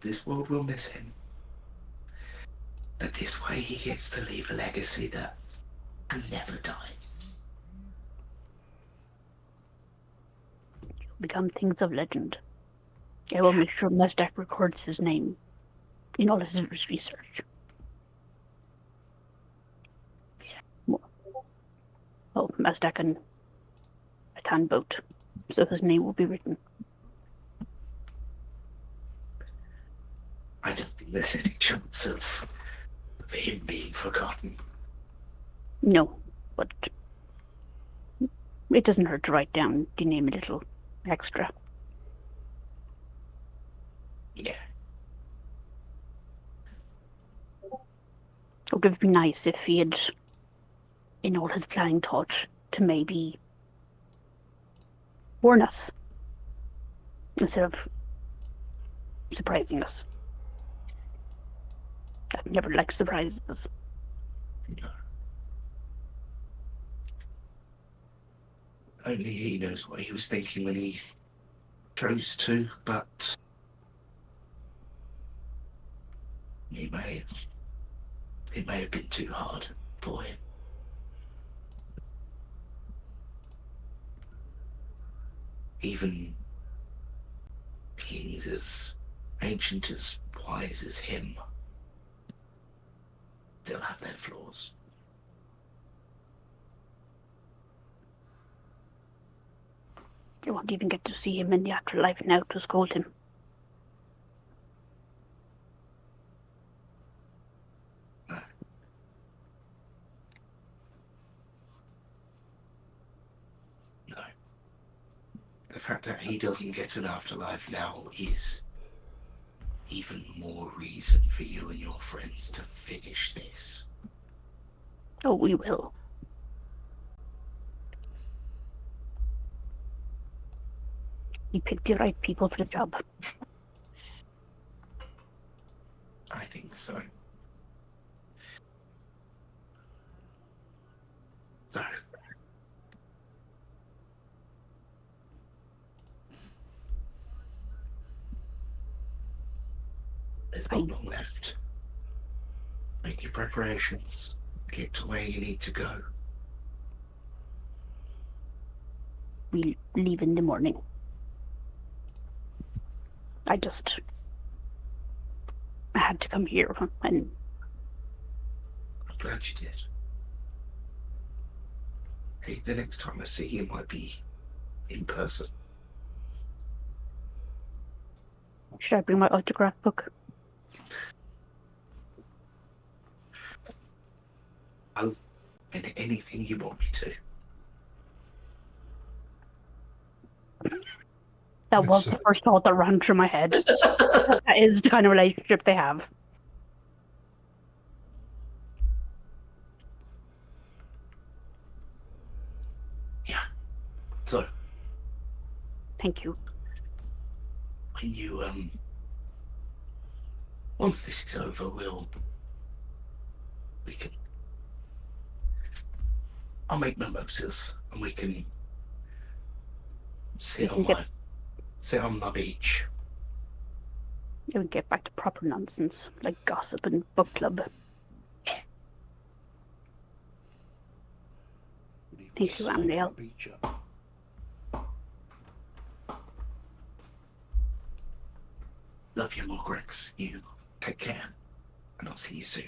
This world will miss him. But this way he gets to leave a legacy that can never die. Become things of legend. I will make sure Mesdak records his name in all his research. Oh, Mesdak and a tan boat, so his name will be written. I don't think there's any chance of him being forgotten. No, but it doesn't hurt to write down the name a little extra. Yeah. It would be nice if he had, in all his planning, thought to maybe warn us instead of surprising us. I never like surprises. Only he knows what he was thinking when he chose to, but it may have been too hard for him. Even beings as ancient, as wise as him still have their flaws. I won't even get to see him in the afterlife now to scold him. No. No. The fact that he doesn't get an afterlife now is even more reason for you and your friends to finish this. Oh, we will. He picked the right people for the job. I think so. No. There's not long left. Make your preparations. Get to where you need to go. We'll leave in the morning. I had to come here, and I'm glad you did. Hey, the next time I see you might be in person. should I bring my autograph book? And anything you want me to. That was the first thought that ran through my head. That is the kind of relationship they have. Yeah. So, Thank you. when you, once this is over, I'll make mimosas and we can sit on my beach. You would get back to proper nonsense, like gossip and book club. Thank you, Amriel. Love you more, Grex. You take care, and I'll see you soon.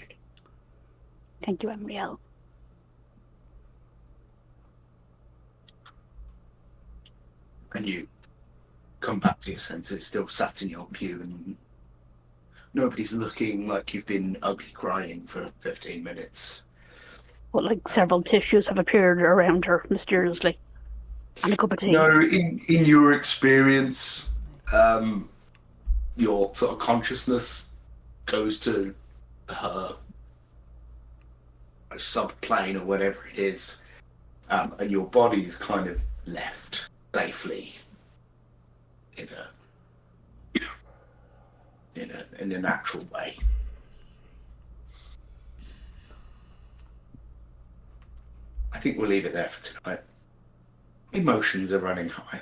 Thank you, Amriel. And you come back to your senses, still sat in your pew, and nobody's looking like you've been ugly crying for 15 minutes. But like several tissues have appeared around her mysteriously. And a cup of tea. No, in your experience, your sort of consciousness goes to her subplane or whatever it is, and your body's kind of left safely in a natural way. I think we'll leave it there for tonight. Emotions are running high.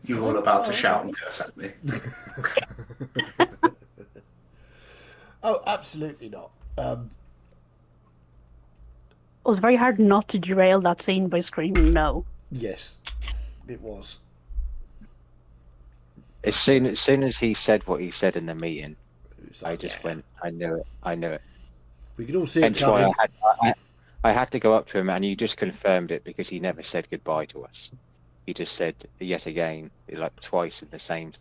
You're all about to shout and curse at me. Oh, absolutely not. It was very hard not to derail that scene by screaming no. Yes, it was. As soon as he said what he said in the meeting, It was I like, just yeah. went, I knew it. We could all see Hence it coming. why I had to go up to him, and you just confirmed it because he never said goodbye to us. He just said yet again, like twice in the same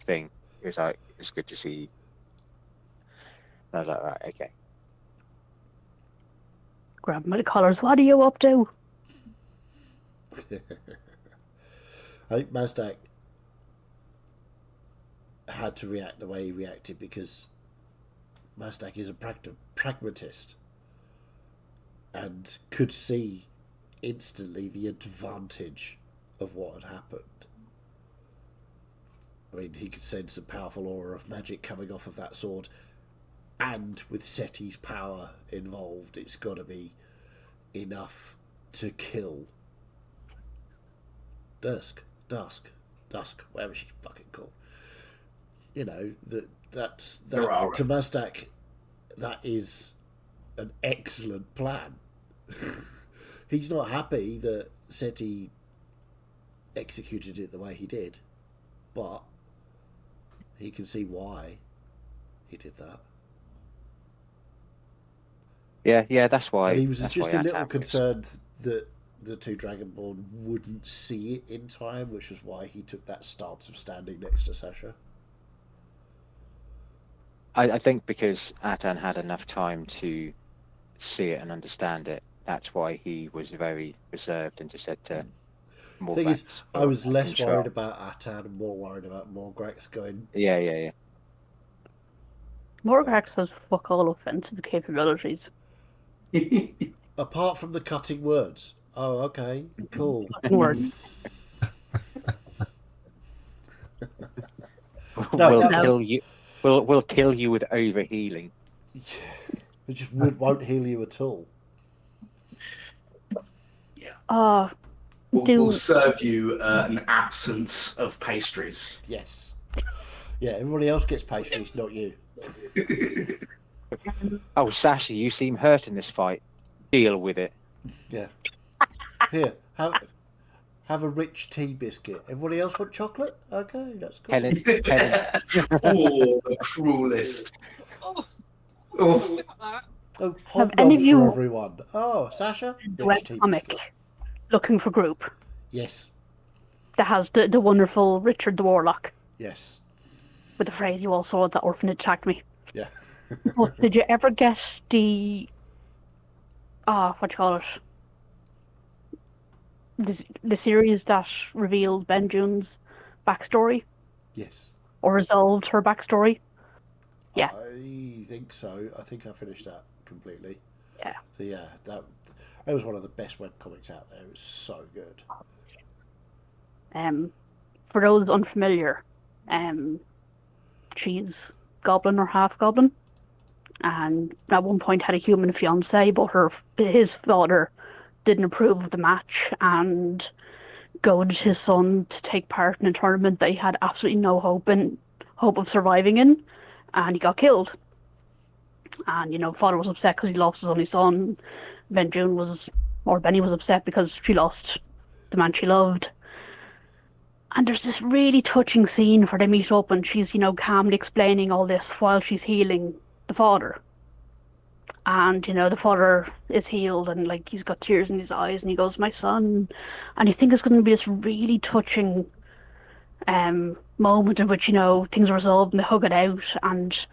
thing. It was like, it's good to see you. And I was like, right, okay. Grab my collars. What are you up to? I think Mazdak had to react the way he reacted because Mazdak is a pragmatist and could see instantly the advantage of what had happened. I mean, he could sense a powerful aura of magic coming off of that sword, and with Seti's power involved, it's got to be enough to kill Dusk, whatever she's fucking called. You know, that's to Mazdak, that is an excellent plan. He's not happy that Seti executed it the way he did, but he can see why he did that. Yeah, that's why. And he was that's just why a little Attack was- concerned that the two Dragonborn wouldn't see it in time, which was why he took that stance of standing next to Sasha. I think because Atan had enough time to see it and understand it, that's why he was very reserved and just said to Morgrax. Thing is, I was less control. worried about Atan and more worried about Morgrax going, Yeah. Morgrax has fuck all offensive capabilities. apart from the cutting words. Oh, okay, cool. Word. No, we'll that was- kill you. We'll kill you with overhealing. It just won't heal you at all. We'll serve you an absence of pastries. Yes. Yeah, everybody else gets pastries, not you. Oh, Sasha, you seem hurt in this fight. Deal with it. Yeah. Here, have a rich tea biscuit. Everybody else want chocolate? Okay, that's cool. Helen, Oh, the cruelest. Oh, Oh, Oh, Have any of hobnobs you- for everyone. Oh, Sasha, The rich tea webcomic biscuit. Looking for Group Yes, that has the wonderful Richard the Warlock yes, with the phrase "You all saw the orphanage attacked me." yeah. But did you ever get the what you call it? The series that revealed Ben June's backstory Yes. or resolved her backstory? Yeah. I think so. I think I finished that completely. Yeah. So yeah, that was one of the best webcomics out there. It was so good. For those unfamiliar, she's goblin or half goblin, and at one point had a human fiance, but his father didn't approve of the match and goaded his son to take part in a tournament that he had absolutely no hope of surviving in, and he got killed. And father was upset because he lost his only son. Benny was upset because she lost the man she loved. And there's this really touching scene where they meet up and she's, calmly explaining all this while she's healing the father. And, the father is healed and, he's got tears in his eyes and he goes, "My son." And you think it's going to be this really touching moment in which, things are resolved and they hug it out. And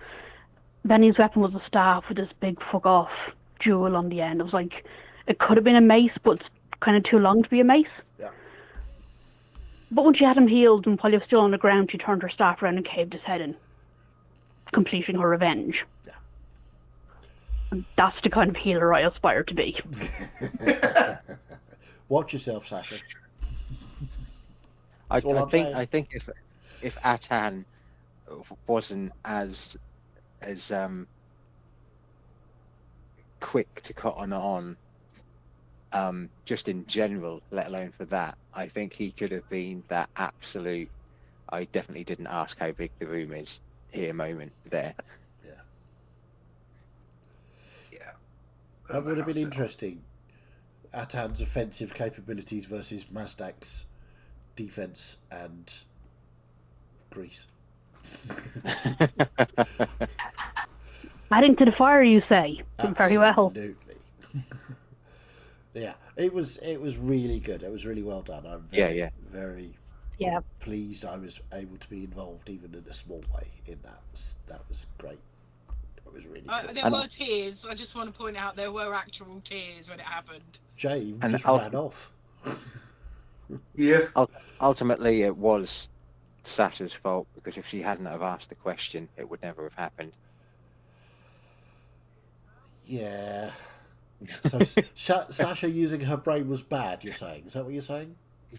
Benny's weapon was a staff with this big fuck off jewel on the end. It was like, it could have been a mace, but it's kind of too long to be a mace. Yeah. But when she had him healed and while he was still on the ground, she turned her staff around and caved his head in, completing her revenge. Yeah. And that's the kind of healer I aspire to be. Watch yourself, Sasha. I all I'm saying. think if Atan wasn't as quick to cut on just in general, let alone for that, I think he could have been that absolute "I definitely didn't ask how big the room is" here moment there. yeah. That would have been interesting. Atan's offensive capabilities versus Mazdak's defense and Greece. Adding to the fire, you say? Very well. Absolutely. Yeah, it was really good. It was really well done. I'm very, very pleased I was able to be involved, even in a small way, in that. That was great. It was really cool. There were tears. I just want to point out there were actual tears when it happened. Jay And just ran off. Yeah. Ultimately, it was Sasha's fault because if she hadn't have asked the question, it would never have happened. Yeah. So Sasha using her brain was bad, you're saying? Is that what you're saying?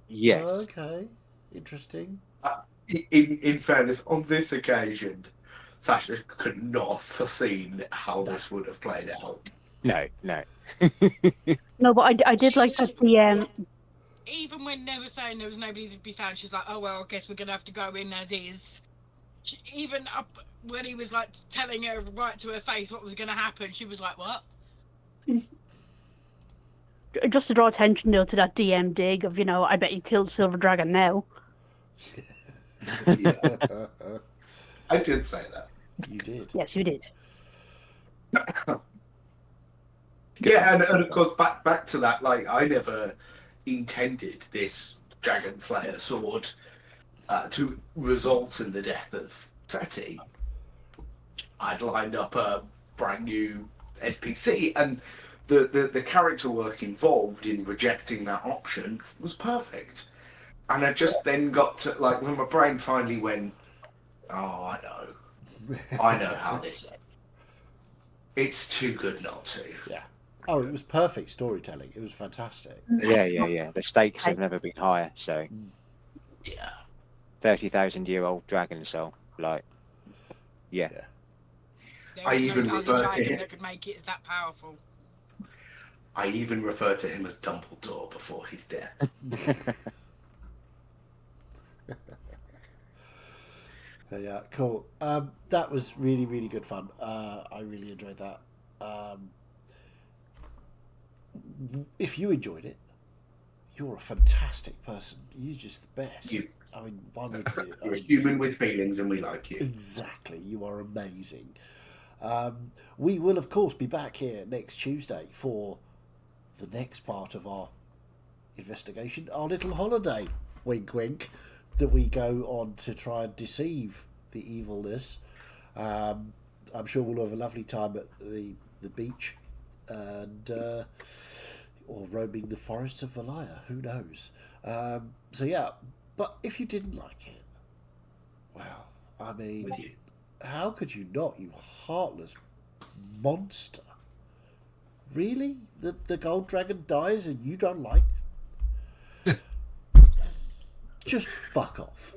Yes. Okay. Interesting. In fairness, on this occasion, Sasha could not have foreseen how this would have played out. No. No, but I did like that the Even when they were saying there was nobody to be found, she's like, "Oh well, I guess we're gonna have to go in as is." Even up when he was telling her right to her face what was gonna happen, she was like, "What?" just to draw attention though to that DM dig of I bet you killed Silver Dragon now. I did say that. You did. Yes, you did. Yeah, and of course, back to that. I never intended this Dragon Slayer sword to result in the death of Seti. I'd lined up a brand new NPC, and the character work involved in rejecting that option was perfect. And I just then got to when my brain finally went, "Oh, I know how this ends. It's too good not to." Yeah. Oh, it was perfect storytelling. It was fantastic. Yeah. The stakes have never been higher. So, Yeah. 30,000-year-old dragon soul, yeah. There I was even no other referred to dragon him. that could make it that powerful. I even refer to him as Dumbledore before his death. Yeah, cool. That was really, really good fun. I really enjoyed that. If you enjoyed it, you're a fantastic person. You're just the best. You- I mean, one would be, You're a human with feelings, and we like you. Exactly. You are amazing. We will, of course, be back here next Tuesday for the next part of our investigation, our little holiday, wink, wink, that we go on to try and deceive the evilness. I'm sure we'll have a lovely time at the beach and or roaming the forests of Valaya. Who knows? So yeah, but if you didn't like it, well, I mean, With you. how could you not, you heartless monster? Really? The gold dragon dies and you don't like? Just fuck off.